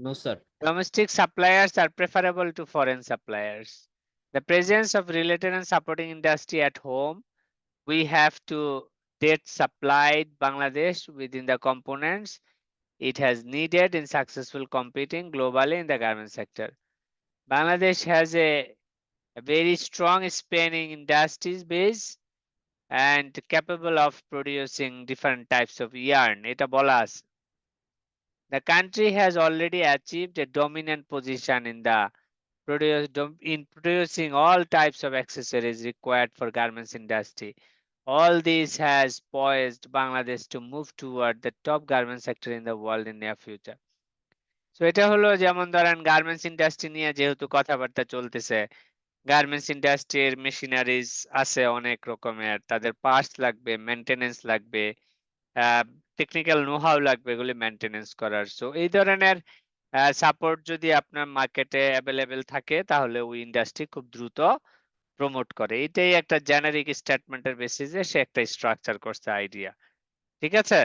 No sir. Domestic suppliers are preferable to foreign suppliers. The presence of related and supporting industry at home, we have to get supplied Bangladesh within the components it has needed in successful competing globally in the garment sector. Bangladesh has a very strong spinning industries base and capable of producing different types of yarn. Eta bola ache. The country has already achieved a dominant position in the producing all types of accessories required for garments industry. All this has poised Bangladesh to move toward the top garment sector in the world in near future. So এটা হলো যেমন ধরেন গার্মেন্টস ইন্ডাস্ট্রি নিয়ে যেহেতু কথাবার্তা চলতেছে, গার্মেন্টস ইন্ডাস্ট্রির মেশিনারিজ আছে অনেক রকমের, তাদের পার্টস লাগবে, মেইনটেনেন্স লাগবে, টেকনিক্যাল নো হাউ লাগবে এগুলি মেইনটেনেন্স করার। সো এই ধরনের সাপোর্ট যদি আপনার মার্কেটে অ্যাভেলেবেল থাকে তাহলে ওই ইন্ডাস্ট্রি খুব দ্রুত প্রমোট করে। এটাই একটা জেনারিক স্টেটমেন্টের বেসিসে সে একটা স্ট্রাকচার করছে আইডিয়া। ঠিক আছে?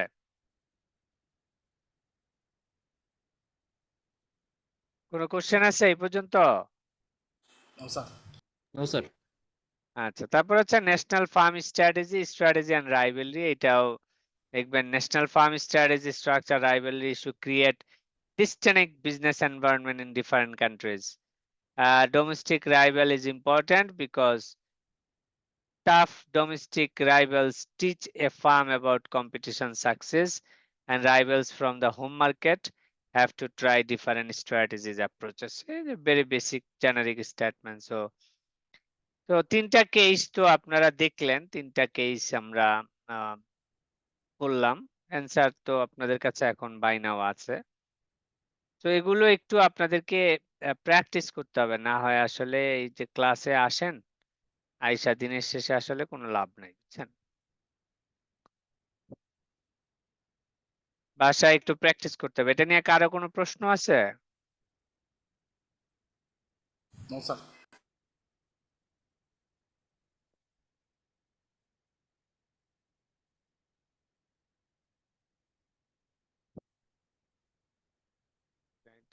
কোনো কোশ্চেন আছে এই পর্যন্ত? No sir. No sir. আচ্ছা, তারপর হচ্ছে national firm strategy, strategy and rivalry. এটাও দেখবেন national firm strategy, structure, rivalry to create distinct business environment in different countries. Domestic rival is important because tough domestic rivals teach a firm about competition success, and rivals from the home market have to try different strategies approaches. A very basic generic statement. তো তিনটা কেস তো আপনারা দেখলেন, তিনটা কেস আমরা করলাম। অ্যান্সার তো আপনাদের কাছে এখন বাই নাও আছে। তো এগুলো একটু আপনাদেরকে প্র্যাকটিস করতে হবে, না হয় আসলে এই যে ক্লাসে আসেন আইসা দিনের শেষে আসলে কোনো লাভ নাই, বুঝছেন? বাসায় একটু প্র্যাকটিস করতে হবে। এটা নিয়ে কারো কোনো প্রশ্ন আছে? No sir.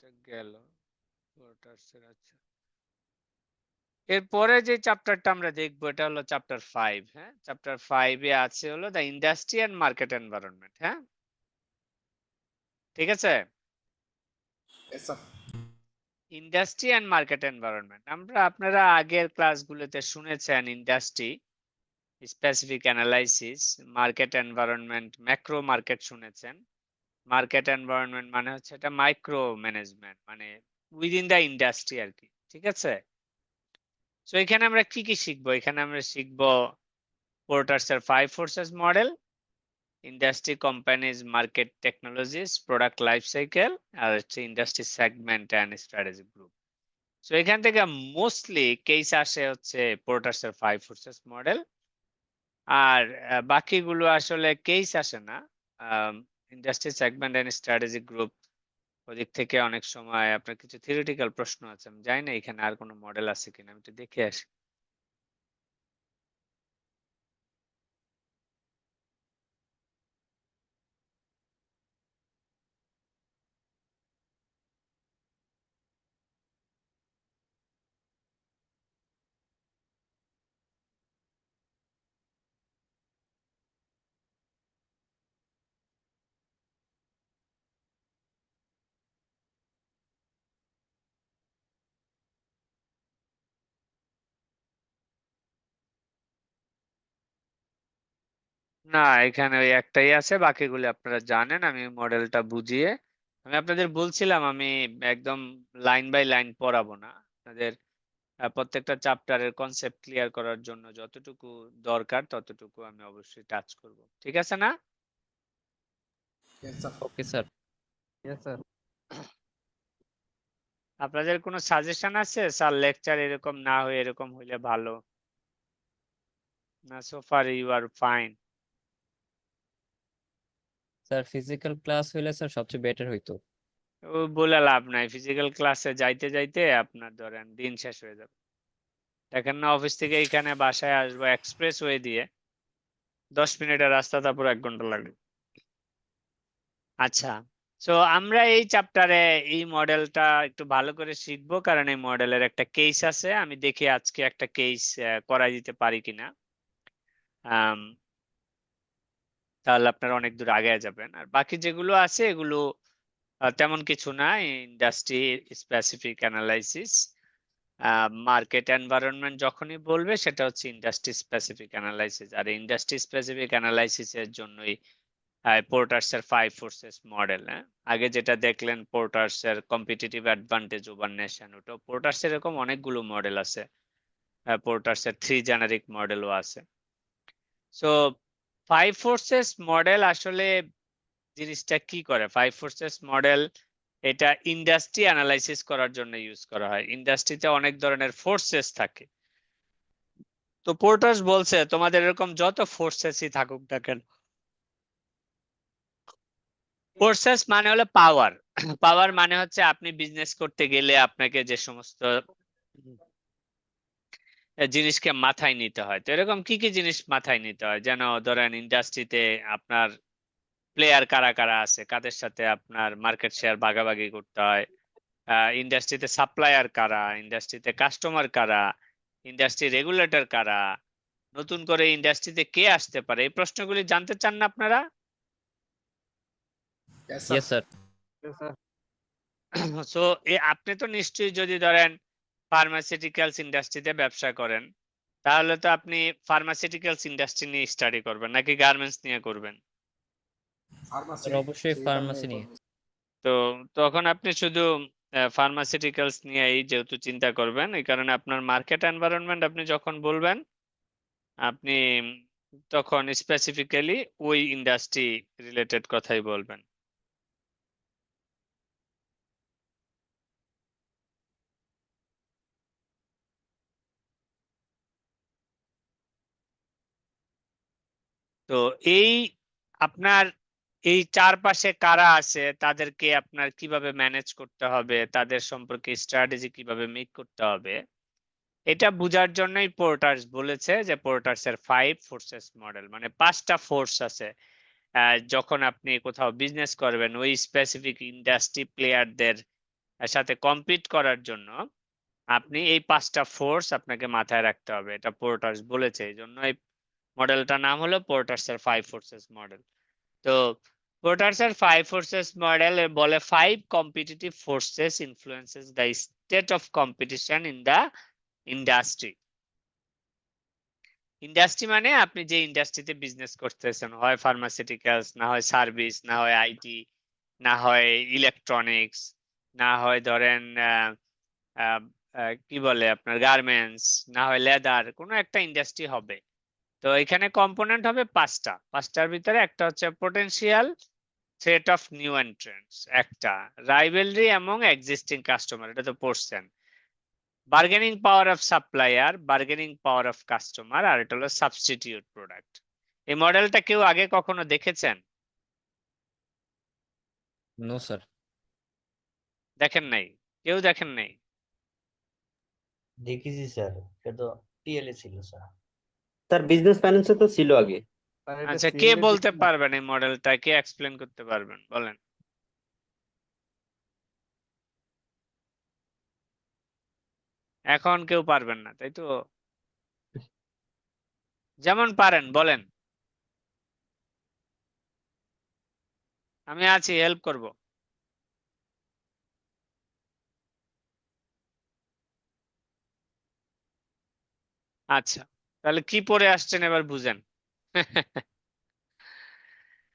এটা গেল পোর্টার্সের। আচ্ছা, এরপরে যে চ্যাপ্টারটা আমরা দেখবো এটা হলো চ্যাপ্টার 5। হ্যাঁ, চ্যাপ্টার 5 এ আছে হলো the industry and market environment. হ্যাঁ, ঠিক আছে? Yes sir. Industry and market environment আপনারা আগের ক্লাসগুলোতে শুনেছেন industry specific analysis, market environment, macro market শুনেছেন। মার্কেট এনভায়রনমেন্ট মানে হচ্ছে এটা মাইক্রো ম্যানেজমেন্ট, মানে উইদিন দ্য ইন্ডাস্ট্রি আর কি। ঠিক আছে? সো এখানে আমরা কি কি শিখবো? এখানে আমরা শিখবো পোর্টার্সের 5 forces model, industry companies, market technologies, product life cycle, আর হচ্ছে industry segment and strategy group. So এখান থেকে মোস্টলি কেস আসে হচ্ছে পোর্টার্সের 5 ফোর্সেস মডেল, আর বাকিগুলো আসলে কেস আসে না। Industry segment and strategy group ওদিক থেকে অনেক সময় আপনার কিছু থিওরিটিক্যাল প্রশ্ন আছে। আমি জানি না এখানে আর কোনো মডেল আছে কিনা, আমি একটু দেখে আসি। না, এখানে ওই একটাই আছে, বাকিগুলো আপনারা জানেন। আমি মডেলটা বুঝিয়ে আমি আপনাদের বলছিলাম আমি একদম লাইন বাই লাইন পড়াবো না আপনাদের। প্রত্যেকটা চ্যাপ্টারের কনসেপ্ট ক্লিয়ার করার জন্য যতটুকু দরকার ততটুকু আমি অবশ্যই টাচ করব। ঠিক আছে না? Yes sir. Okay sir. Yes sir. আপনাদের কোনো সাজেশন আছে স্যার লেকচার এরকম না হয়ে এরকম হইলে ভালো? না, so far you are fine? Sir physical class হইলে স্যার সবচেয়ে বেটার হইতো। ও বলে লাভ নাই, ফিজিক্যাল ক্লাসে যাইতে যাইতে আপনার ধরেন দিন শেষ হয়ে যাবে। দেখেন না, অফিস থেকে এখানে বাসায় আসবো এক্সপ্রেস ওয়ে দিয়ে, 10 মিনিটের রাস্তা, তারপর 1 ঘন্টা লাগবে। আচ্ছা, সো আমরা এই চ্যাপ্টারে এই মডেলটা একটু ভালো করে শিখবো, কারণ এই মডেলের একটা কেস আছে। আমি দেখি আজকে একটা কেস করাই দিতে পারি কিনা। আম, তাহলে আপনারা অনেক দূর আগে যাবেন। আর বাকি যেগুলো আছে এগুলো তেমন কিছু না। Industry specific analysis, market environment যখনই বলবে সেটা হচ্ছে ইন্ডাস্ট্রি স্পেসিফিক অ্যানালাইসিস, আর ইন্ডাস্ট্রি স্পেসিফিক অ্যানালাইসিসের জন্যই পোর্টার্সের 5 ফোর্সেস মডেল। আগে যেটা দেখলেন পোর্টার্সের কম্পিটিটিভ অ্যাডভান্টেজ ওভার নেশন, ওটা পোর্টার্সের এরকম অনেকগুলো মডেল আছে। পোর্টার্সের 3 জেনারিক মডেলও আছে। সো ফাইভ ফোর্সেস মডেল আসলে জিনিসটা কি করে? ফাইভ ফোর্সেস মডেল এটা ইন্ডাস্ট্রি অ্যানালাইসিস করার জন্য ইউজ করা হয়। ইন্ডাস্ট্রিতে অনেক ধরনের ফোর্সেস থাকে। তো পোর্টার্স বলছে তোমাদের এরকম যত ফোর্সেসই থাকুক না কেন, ফোর্সেস মানে হলো পাওয়ার। পাওয়ার মানে হচ্ছে আপনি বিজনেস করতে গেলে আপনাকে যে সমস্ত জিনিসকে মাথায় নিতে হয়। তো এরকম কি কি জিনিস মাথায় নিতে হয়? যেন ধরেন ইন্ডাস্ট্রিতে আপনার প্লেয়ার কারা কারা আছে, কাদের সাথে আপনার মার্কেট শেয়ার ভাগাভাগি করতে হয়, ইন্ডাস্ট্রিতে সাপ্লায়ার কারা, ইন্ডাস্ট্রিতে কাস্টমার কারা, ইন্ডাস্ট্রি রেগুলেটর কারা, নতুন করে ইন্ডাস্ট্রিতে কে আসতে পারে, এই প্রশ্নগুলি জানতে চান না আপনারা? Yes, yes sir. Sir. So আপনি তো নিশ্চয়ই যদি ধরেন ফার্মাসিউটিক্যালস ইন্ডাস্ট্রিতে ব্যবসা করেন, তাহলে তো আপনি ফার্মাসিউটিক্যালস ইন্ডাস্ট্রি নিয়ে স্টাডি করবেন নাকি গার্মেন্টস নিয়ে করবেন? Pharmacy, স্যার অবশ্যই সেইটা ফার্মাসি নিয়ে নিয়ে। করবো। তো তখন আপনি শুধু ফার্মাসিউটিক্যালস নিয়েই যেহেতু চিন্তা করবেন, এই কারণে আপনার মার্কেট এনভায়রনমেন্ট আপনি যখন বলবেন, আপনি তখন স্পেসিফিক্যালি ওই ইন্ডাস্ট্রি রিলেটেড কথাই বলবেন। তো এই আপনার এই চারপাশে কারা আছে তাদেরকে আপনার কিভাবে ম্যানেজ করতে হবে, তাদের সম্পর্কে স্ট্র্যাটেজি কিভাবে মেক করতে হবে, এটা বোঝার জন্যই পোর্টার্স বলেছে যে পোর্টার্স এর ফাইভ ফোর্সেস মডেল, মানে পাঁচটা ফোর্স আছে। যখন আপনি কোথাও বিজনেস করবেন ওই স্পেসিফিক ইন্ডাস্ট্রি প্লেয়ারদের সাথে কম্পিট করার জন্য আপনি এই পাঁচটা ফোর্স আপনাকে মাথায় রাখতে হবে। এটা পোর্টার্স বলেছে, এই জন্য এই মডেলটার নাম হলো পোর্টার্স এর ফাইভ ফোর্সেস মডেল। তো পোর্টার্স এর ফাইভ ফোর্সেস মডেল বলে five competitive forces influences the state of competition in the industry. Industry মানে আপনি যে ইন্ডাস্ট্রিতে বিজনেস করতেছেন, হয় ফার্মাসিউটিক্যালস, না হয় সার্ভিস, না হয় আইটি, না হয় ইলেকট্রনিক্স, না হয় ধরেন কি বলে আপনার গার্মেন্টস, না হয় লেদার, কোনো একটা ইন্ডাস্ট্রি হবে। তো এখানে কম্পোনেন্ট হবে পাঁচটা। পাঁচটার ভিতরে একটা হচ্ছে potential threat of new entrants, একটা রাইভেলরি এবং এক্সিস্টিং কাস্টমার, এটা তো পড়ছেন, bargaining power of supplier, bargaining power of customer, আর এটা হলো সাবস্টিটিউট প্রোডাক্ট। এই মডেলটা কেউ আগে কখনো দেখেছেন? No sir. দেখেন নাই? কেউ দেখেন নাই? দেখেছি স্যার, এটা তো টিএলএ ছিল স্যার। স্যার বিজনেস ফাইন্যান্সে তো ছিল আগে। আচ্ছা, কে বলতে পারবেন এই মডেলটা, কে এক্সপ্লেন করতে পারবেন, বলেন। এখন কেউ পারবেন না, তাই তো? যেমন পারেন বলেন, আমি আছি, হেল্প করব। আচ্ছা, তাহলে কি পড়ে আসছেন এবার বুঝেন।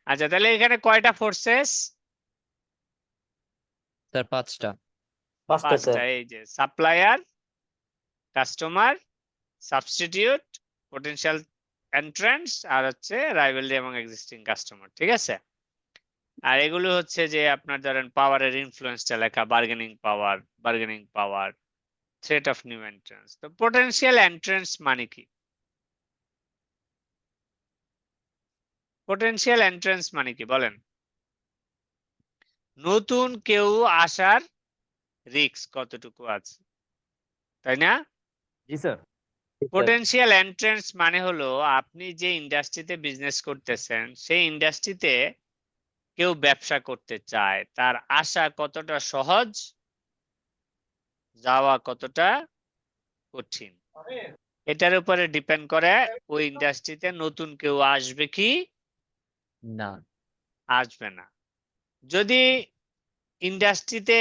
আচ্ছা, তাহলে এখানে কয়টা ফোর্সেস? স্যার পাঁচটা। পাঁচটা পাঁচটা। স্যার। এই যে supplier, customer, substitute, potential entrants, আর হচ্ছে রাইভালরি এবং এক্সিস্টিং কাস্টমার, ঠিক আছে? আর এগুলো হচ্ছে যে আপনার ধরেন পাওয়ারের ইনফ্লুয়েন্সটা লেখা, bargaining power, threat of new entrance. তো পোটেনশিয়াল এন্ট্রান্স মানে কি? পোটেনশিয়াল এন্ট্রান্স মানে কি বলেন? নতুন কেউ আসার রিস্ক কতটুকু আছে, তাই না? জি স্যার। পোটেনশিয়াল এন্ট্রান্স মানে হলো আপনি যে ইন্ডাস্ট্রিতে বিজনেস করতেছেন সেই ইন্ডাস্ট্রিতে কেউ ব্যবসা করতে চায়, তার আসা কতটা সহজ, যাওয়া কতটা কঠিন, এটার উপরে ডিপেন্ড করে ওই ইন্ডাস্ট্রিতে নতুন কেউ আসবে কি না। আসবে না। যদি ইন্ডাস্ট্রিতে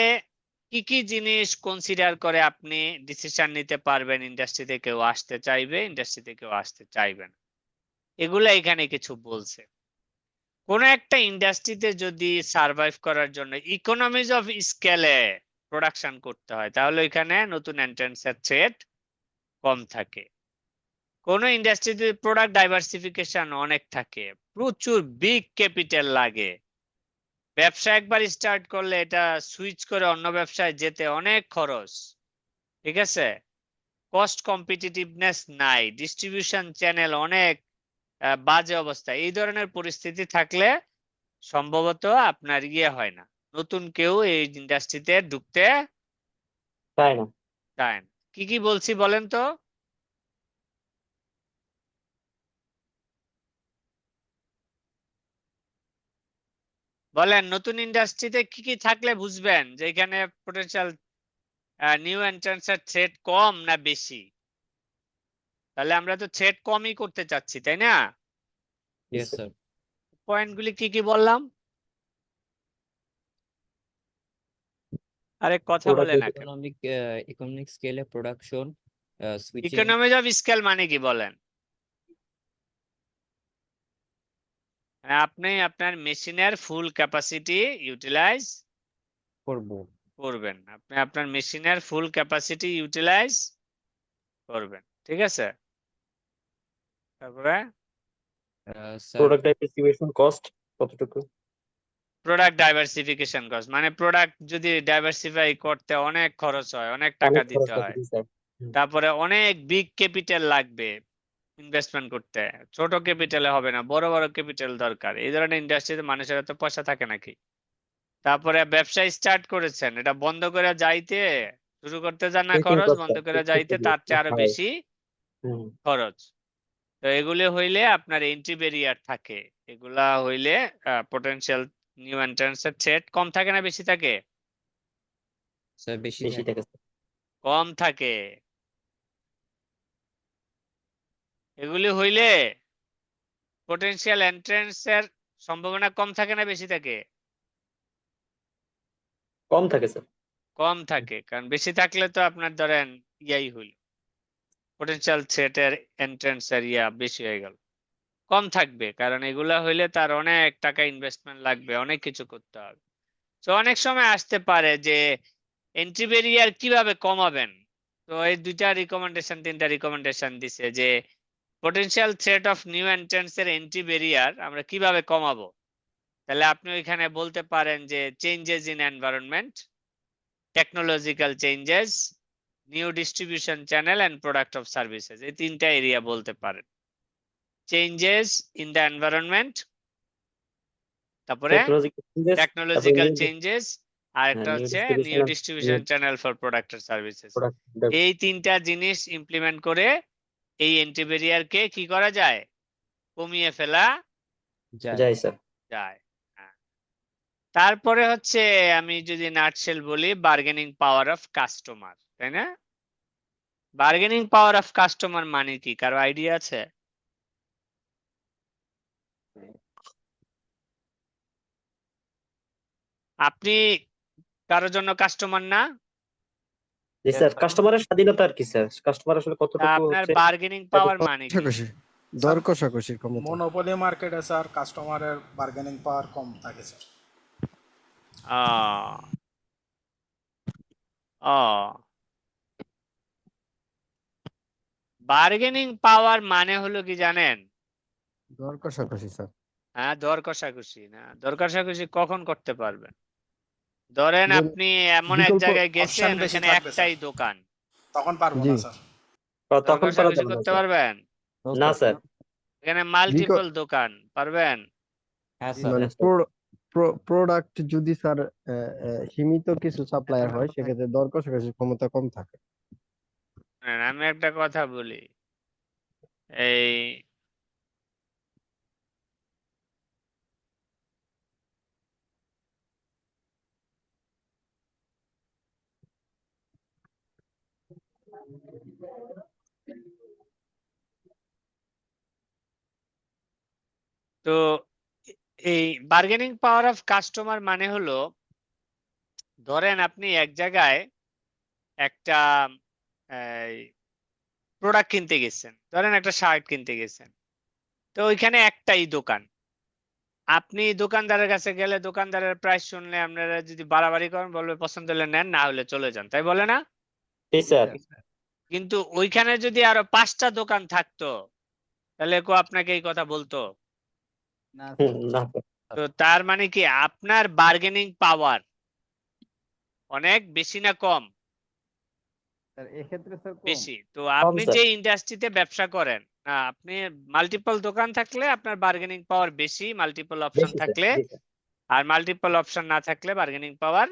কি কি জিনিস কনসিডার করে আপনি ডিসিশন নিতে পারবেন ইন্ডাস্ট্রিতে কেউ আসতে চাইবে, ইন্ডাস্ট্রিতে কেউ আসতে চাইবে না, এগুলো এখানে কিছু বলছে। কোন একটা ইন্ডাস্ট্রিতে যদি সার্ভাইভ করার জন্য ইকোনমিজ অফ স্কেলে প্রোডাকশন করতে হয়, তাহলে এখানে নতুন এন্ট্রান্সের থ্রেট কম থাকে। কোন ইন্ডাস্ট্রিতে প্রোডাক্ট ডাইভার্সিফিকেশন অনেক থাকে, প্রচুর বিগ ক্যাপিটাল লাগে। ব্যবসা একবার স্টার্ট করলে এটা সুইচ করে অন্য ব্যবসায় যেতে অনেক খরচ, ঠিক আছে? কস্ট কম্পিটিটিভনেস নাই, ডিস্ট্রিবিউশন চ্যানেল অনেক বাজে অবস্থা। এই ধরনের পরিস্থিতি থাকলে সম্ভবত আপনার ইয়ে হয় না, নতুন কেউ এই ইন্ডাস্ট্রিতে ঢুকতে তাই না? চায় না। কি কি বলছি বলেন তো? বলেন, নতুন ইন্ডাস্ট্রিতে কি কি থাকলে বুঝবেন যে এখানে পোটেনশিয়াল নিউ এন্ট্রান্সের থ্রেট কম না বেশি? তাহলে আমরা তো থ্রেট কমই করতে চাচ্ছি, তাই না? Yes sir. পয়েন্টগুলি কি কি বললাম? আরে কথা বলে না কেন? ইকোনমিক স্কেলে production switching economies of scale মানে কি বলেন? আপনি আপনার মেশিনের ফুল ক্যাপাসিটি ইউটিলাইজ করব। করবেন, আপনি আপনার মেশিনের ফুল ক্যাপাসিটি ইউটিলাইজ করবেন, ঠিক আছে? তারপরে স্যার প্রোডাক্ট ডাইভার্সিফিকেশন কস্ট কতটুকু? প্রোডাক্ট ডাইভার্সিফিকেশন কস্ট মানে প্রোডাক্ট যদি ডাইভার্সিফাই করতে অনেক খরচ হয়, অনেক টাকা অনেক খরচ দিতে লাগে, হয়, জি স্যার। তারপরে অনেক বিগ ক্যাপিটাল লাগবে ইনভেস্টমেন্ট করতে। ছোট ক্যাপিটালে হবে না, বড় বড় ক্যাপিটাল দরকার। এই ধরনের ইন্ডাস্ট্রিতে মানুষের এত পয়সা থাকে নাকি? তারপরে ব্যবসা স্টার্ট করেছেন, এটা বন্ধ করে যাইতে, শুরু করতে যান না সুইচিং খরচ, কস্ট বন্ধ করে যাইতে তার চেয়ে আরো বেশি খরচ। তো এগুলি হইলে আপনার এন্ট্রি ব্যারিয়ার থাকে, এগুলা হইলে পটেনশিয়াল নিউ এন্ট্রান্সের থ্রেট কম থাকে না বেশি থাকে? স্যার বেশি বেশি থাকে। থাকে। কম থাকে। এগুলি হইলে পটেনশিয়াল এন্ট্রান্সের সম্ভাবনা কম থাকে না বেশি থাকে? কম থাকে স্যার। কম থাকে, কারণ বেশি থাকলে তো আপনার ধরেন ইয়াই হইল, পটেনশিয়াল থ্রেটের এন্ট্রান্সের ইয়া বেশি হয়ে গেল। কম থাকবে কারণ এগুলা হইলে তার অনেক টাকা ইনভেস্টমেন্ট লাগবে, অনেক কিছু করতে হবে। তো অনেক সময় আসতে পারে যে এন্ট্রি ব্যারিয়ার কিভাবে কমাবেন। তো এই দুইটা রিকমেন্ডেশন, তিনটা রিকমেন্ডেশন দিছে যে পটেনশিয়াল থ্রেট অফ নিউ এন্ট্রান্সের এন্ট্রি ব্যারিয়ার আমরা কিভাবে কমাবো। তাহলে আপনি ওইখানে বলতে পারেন যে changes in environment, technological changes, new distribution channel and product of services, এই তিনটা এরিয়া বলতে পারেন। চেঞ্জেস ইন দ্য এনভায়রনমেন্ট, তারপরে টেকনোলজিক্যাল চেঞ্জেস, আর একটা হচ্ছে new distribution channel for product and services. এই তিনটা জিনিস ইমপ্লিমেন্ট করে এই এন্ট্রি ব্যারিয়ারকে কি করা যায়, কমিয়ে ফেলা যাই স্যার। যায়। হ্যাঁ। তারপরে হচ্ছে আমি যদি নাটশেল বলি, বার্গেনিং পাওয়ার অফ কাস্টমার, তাই না? বার্গেনিং পাওয়ার অফ কাস্টমার মানে কি, কারো আইডিয়া আছে? আপনি কারোর জন্য কাস্টমার না? জি স্যার, কাস্টমারের স্বাধীনতা আর কি স্যার, কাস্টমার আসলে তা কতটুকু আপনার হচ্ছে বার্গেনিং পাওয়ার মানে কি? দর কষাকষির ক্ষমতা। মনোপলি মার্কেটে স্যার কাস্টমারের বার্গেনিং পাওয়ার কম থাকে স্যার। আহ আহ বার্গেনিং পাওয়ার মানে হলো কি জানেন? দর কষাকষি স্যার। হ্যাঁ, দর কষাকষি না, দর কষাকষি কখন করতে পারবেন? ধরেন যে আপনি এমন এক বিকল্প জায়গায় option গেছেন, বেশি ওখানে থাকবে, একটাই স্যার। দোকান, তখন পারবো জি। না স্যার। দর তখন করা কষাকষি যাবে না করতে স্যার। পারবেন? না স্যার। এখানে মাল্টিপল দোকান, পারবেন? হ্যাঁ জি, স্যার। মানে প্রোডাক্ট যদি স্যার সীমিত কিছু সাপ্লায়ার হয় সেক্ষেত্রে দর কষাকষির ক্ষমতা কম থাকে। আমি একটা কথা বলি, এই তো এই বার্গেনিং পাওয়ার অফ কাস্টমার মানে হলো, ধরেন আপনি এক জায়গায় একটা প্রোডাক্ট কিনতে গেছেন, ধরেন একটা শার্ট কিনতে গেছেন, তো ওইখানে একটাই দোকান। আপনি দোকানদারের কাছে গেলে দোকানদারের প্রাইস শুনলে আপনারা যদি বাড়াবাড়ি করেন, বলবে পছন্দ হলে নেন, না হলে চলে যান, তাই বলে না? জি স্যার। কিন্তু ওইখানে যদি আরো 5টা দোকান থাকতো তাহলে কেউ আপনাকে এই কথা বলতো? না না স্যার। তো তার মানে কি আপনার বার্গেনিং পাওয়ার অনেক বেশি না কম? স্যার এক্ষেত্রে স্যার কম। বেশি। তো কম আপনি স্যার। যে ইন্ডাস্ট্রিতে ব্যবসা করেন, আপনি মাল্টিপল দোকান থাকলে আপনার বার্গেনিং পাওয়ার বেশি, মাল্টিপল অপশন বেশি স্যার। থাকলে, জি স্যার। আর মাল্টিপল অপশন না থাকলে বার্গেনিং পাওয়ার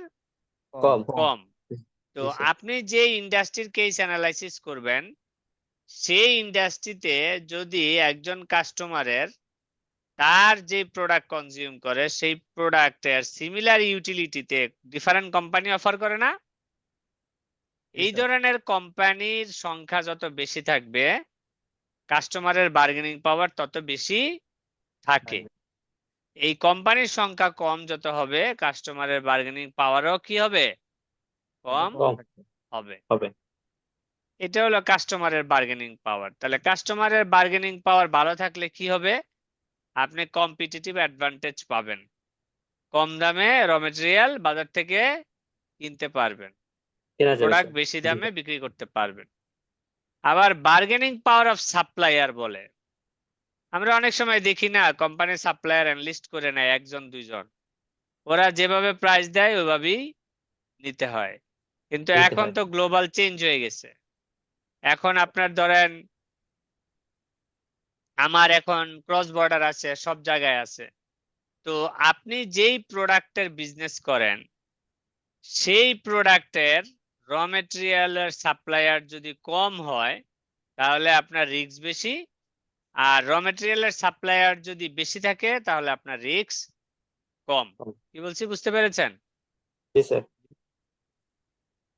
কম। কম। তো জি স্যার। আপনি যে ইন্ডাস্ট্রির কেস অ্যানালাইসিস করবেন, সেই ইন্ডাস্ট্রিতে যদি একজন কাস্টমারের তার যে প্রোডাক্ট কনজিউম করে সেই প্রোডাক্টের সিমিলার ইউটিলিটিতে ডিফারেন্ট কোম্পানি অফার করে না? এই ধরনের কোম্পানির সংখ্যা যত বেশি থাকবে, কাস্টমারের বার্গেনিং পাওয়ার তত বেশি থাকে। এই কোম্পানির সংখ্যা কম যত হবে, কাস্টমারের বার্গেনিং পাওয়ারও কি হবে? কম কম হবে। হবে। এটা হলো কাস্টমারের বার্গেনিং পাওয়ার। তাহলে কাস্টমারের বার্গেনিং পাওয়ার ভালো থাকলে কি হবে? আপনি কম্পিটিটিভ অ্যাডভান্টেজ পাবেন। কম দামে র মেটেরিয়াল বাজার থেকে কিনতে পারবেন, কেনা যাবে প্রোডাক্ট স্যার। বেশি জি দামে স্যার। বিক্রি করতে পারবেন। আবার বার্গেনিং পাওয়ার অফ সাপ্লায়ার বলে। আমরা অনেক সময় দেখি না, কোম্পানির সাপ্লায়ার এনলিস্ট করে নেয় 1-2 জন। ওরা যেভাবে প্রাইস দেয় ওইভাবেই নিতে হয়। কিন্তু নিতে এখন হয়। তো গ্লোবাল চেঞ্জ হয়ে গেছে। এখন আপনার ধরেন আমার এখন ক্রস বর্ডার আছে, সব জায়গায় আছে। তো আপনি যেই প্রোডাক্টের বিজনেস করেন, সেই প্রোডাক্টের র মেটেরিয়ালের সাপ্লায়ার যদি কম হয় তাহলে আপনার রিস্ক বেশি, আর র মেটেরিয়ালের সাপ্লায়ার যদি বেশি থাকে তাহলে আপনার রিস্ক কম। কম। কি বলছি বুঝতে পেরেছেন? জি স্যার।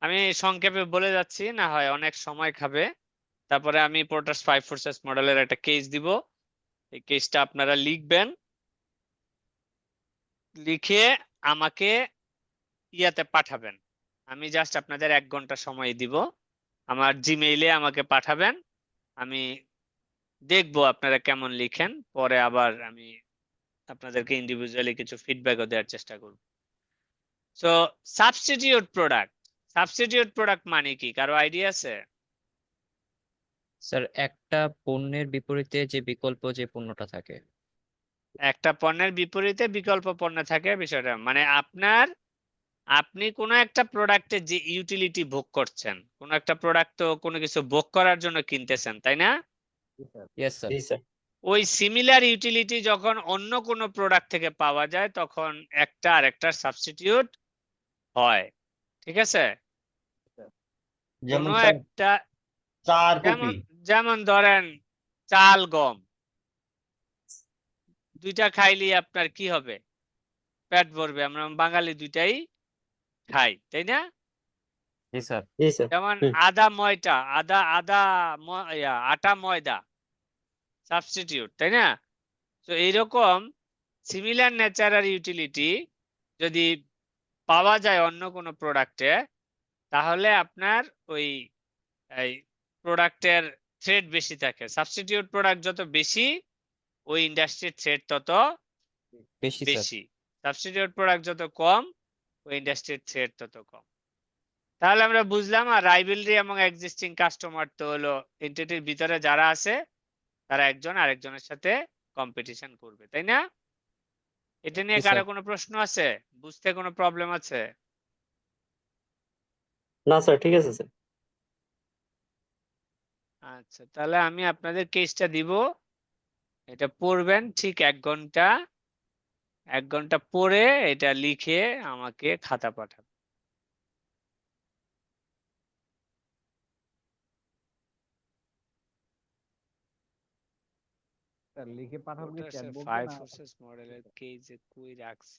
আমি সংক্ষেপে বলে যাচ্ছি, না হয় অনেক সময় খাবে। তারপরে আমি পোর্টাস 5 ফোর্সেস মডেলের একটা কেস দিব। এই কেসটা আপনারা লিখবেন, লিখে আমাকে ইয়াতে পাঠাবেন। আমি জাস্ট আপনাদের 1 ঘন্টা সময় দিব। আমার জিমেইলে আমাকে পাঠাবেন। আমি দেখবো আপনারা কেমন লিখেন। পরে আবার আমি আপনাদেরকে ইন্ডিভিজুয়ালি কিছু ফিডব্যাকও দেওয়ার চেষ্টা করব। সো সাবস্টিটিউট প্রোডাক্ট মানে কি? কারো আইডিয়া আছে? স্যার একটা পণ্যের বিপরীতে যে বিকল্প যে পণ্যটা থাকে। একটা পণ্যের বিপরীতে বিকল্প পণ্য থাকে, বিষয়টা মানে আপনি কোনো একটা প্রোডাক্টে যে ইউটিলিটি ভোগ করছেন, কোনো একটা প্রোডাক্ট তো কোনো কিছু ভোগ করার জন্য কিনতেছেন, তাই না? Yes sir. জি স্যার। ওই সিমিলার ইউটিলিটি যখন অন্য কোনো প্রোডাক্ট থেকে পাওয়া যায় তখন একটা আরেকটার সাবস্টিটিউট হয়। ঠিক আছে? যেমন কোনো স্যার একটা, চা আর যেমন কফি। যেমন ধরেন চাল গম, দুইটা খাইলে আপনার কি হবে? পেট ভরবে। আমরা বাঙালি দুইটাই খাই, তাই না? জি স্যার। জি স্যার। যেমন হুম। আটা ময়দা সাবস্টিটিউট, তাই না? তো এইরকম সিমিলার নেচার আর ইউটিলিটি যদি পাওয়া যায় অন্য কোনো প্রোডাক্টে, তাহলে আপনার ওই এই প্রোডাক্টের থ্রেড বেশি থাকে। সাবস্টিটিউট প্রোডাক্ট যত বেশি, ওই ইন্ডাস্ট্রির থ্রেড তত বেশি স্যার। বেশি। সাবস্টিটিউট প্রোডাক্ট যত কম, ওই ইন্ডাস্ট্রির থ্রেড তত কম। তাহলে আমরা বুঝলাম। আর রাইভেলরি এবং এক্সিস্টিং কাস্টমার তো হলো এন্টিটির ভিতরে যারা আছে তারা একজন আরেকজনের সাথে কম্পিটিশন করবে, তাই না? এটা নিয়ে জি কারো স্যার। কোনো প্রশ্ন আছে? বুঝতে কোনো প্রবলেম আছে? না স্যার, ঠিক আছে স্যার। আচ্ছা, তাহলে আমি আপনাদের কেসটা দিব, এটা পড়বেন ঠিক 1 ঘন্টা। 1 ঘন্টা পড়ে এটা লিখে আমাকে খাতা পাঠাবেন। স্যার লিখে পাঠাবো কি চ্যাট বক্সে 5 না? ফোর্সেস মডেলের কেস কই রাখছি?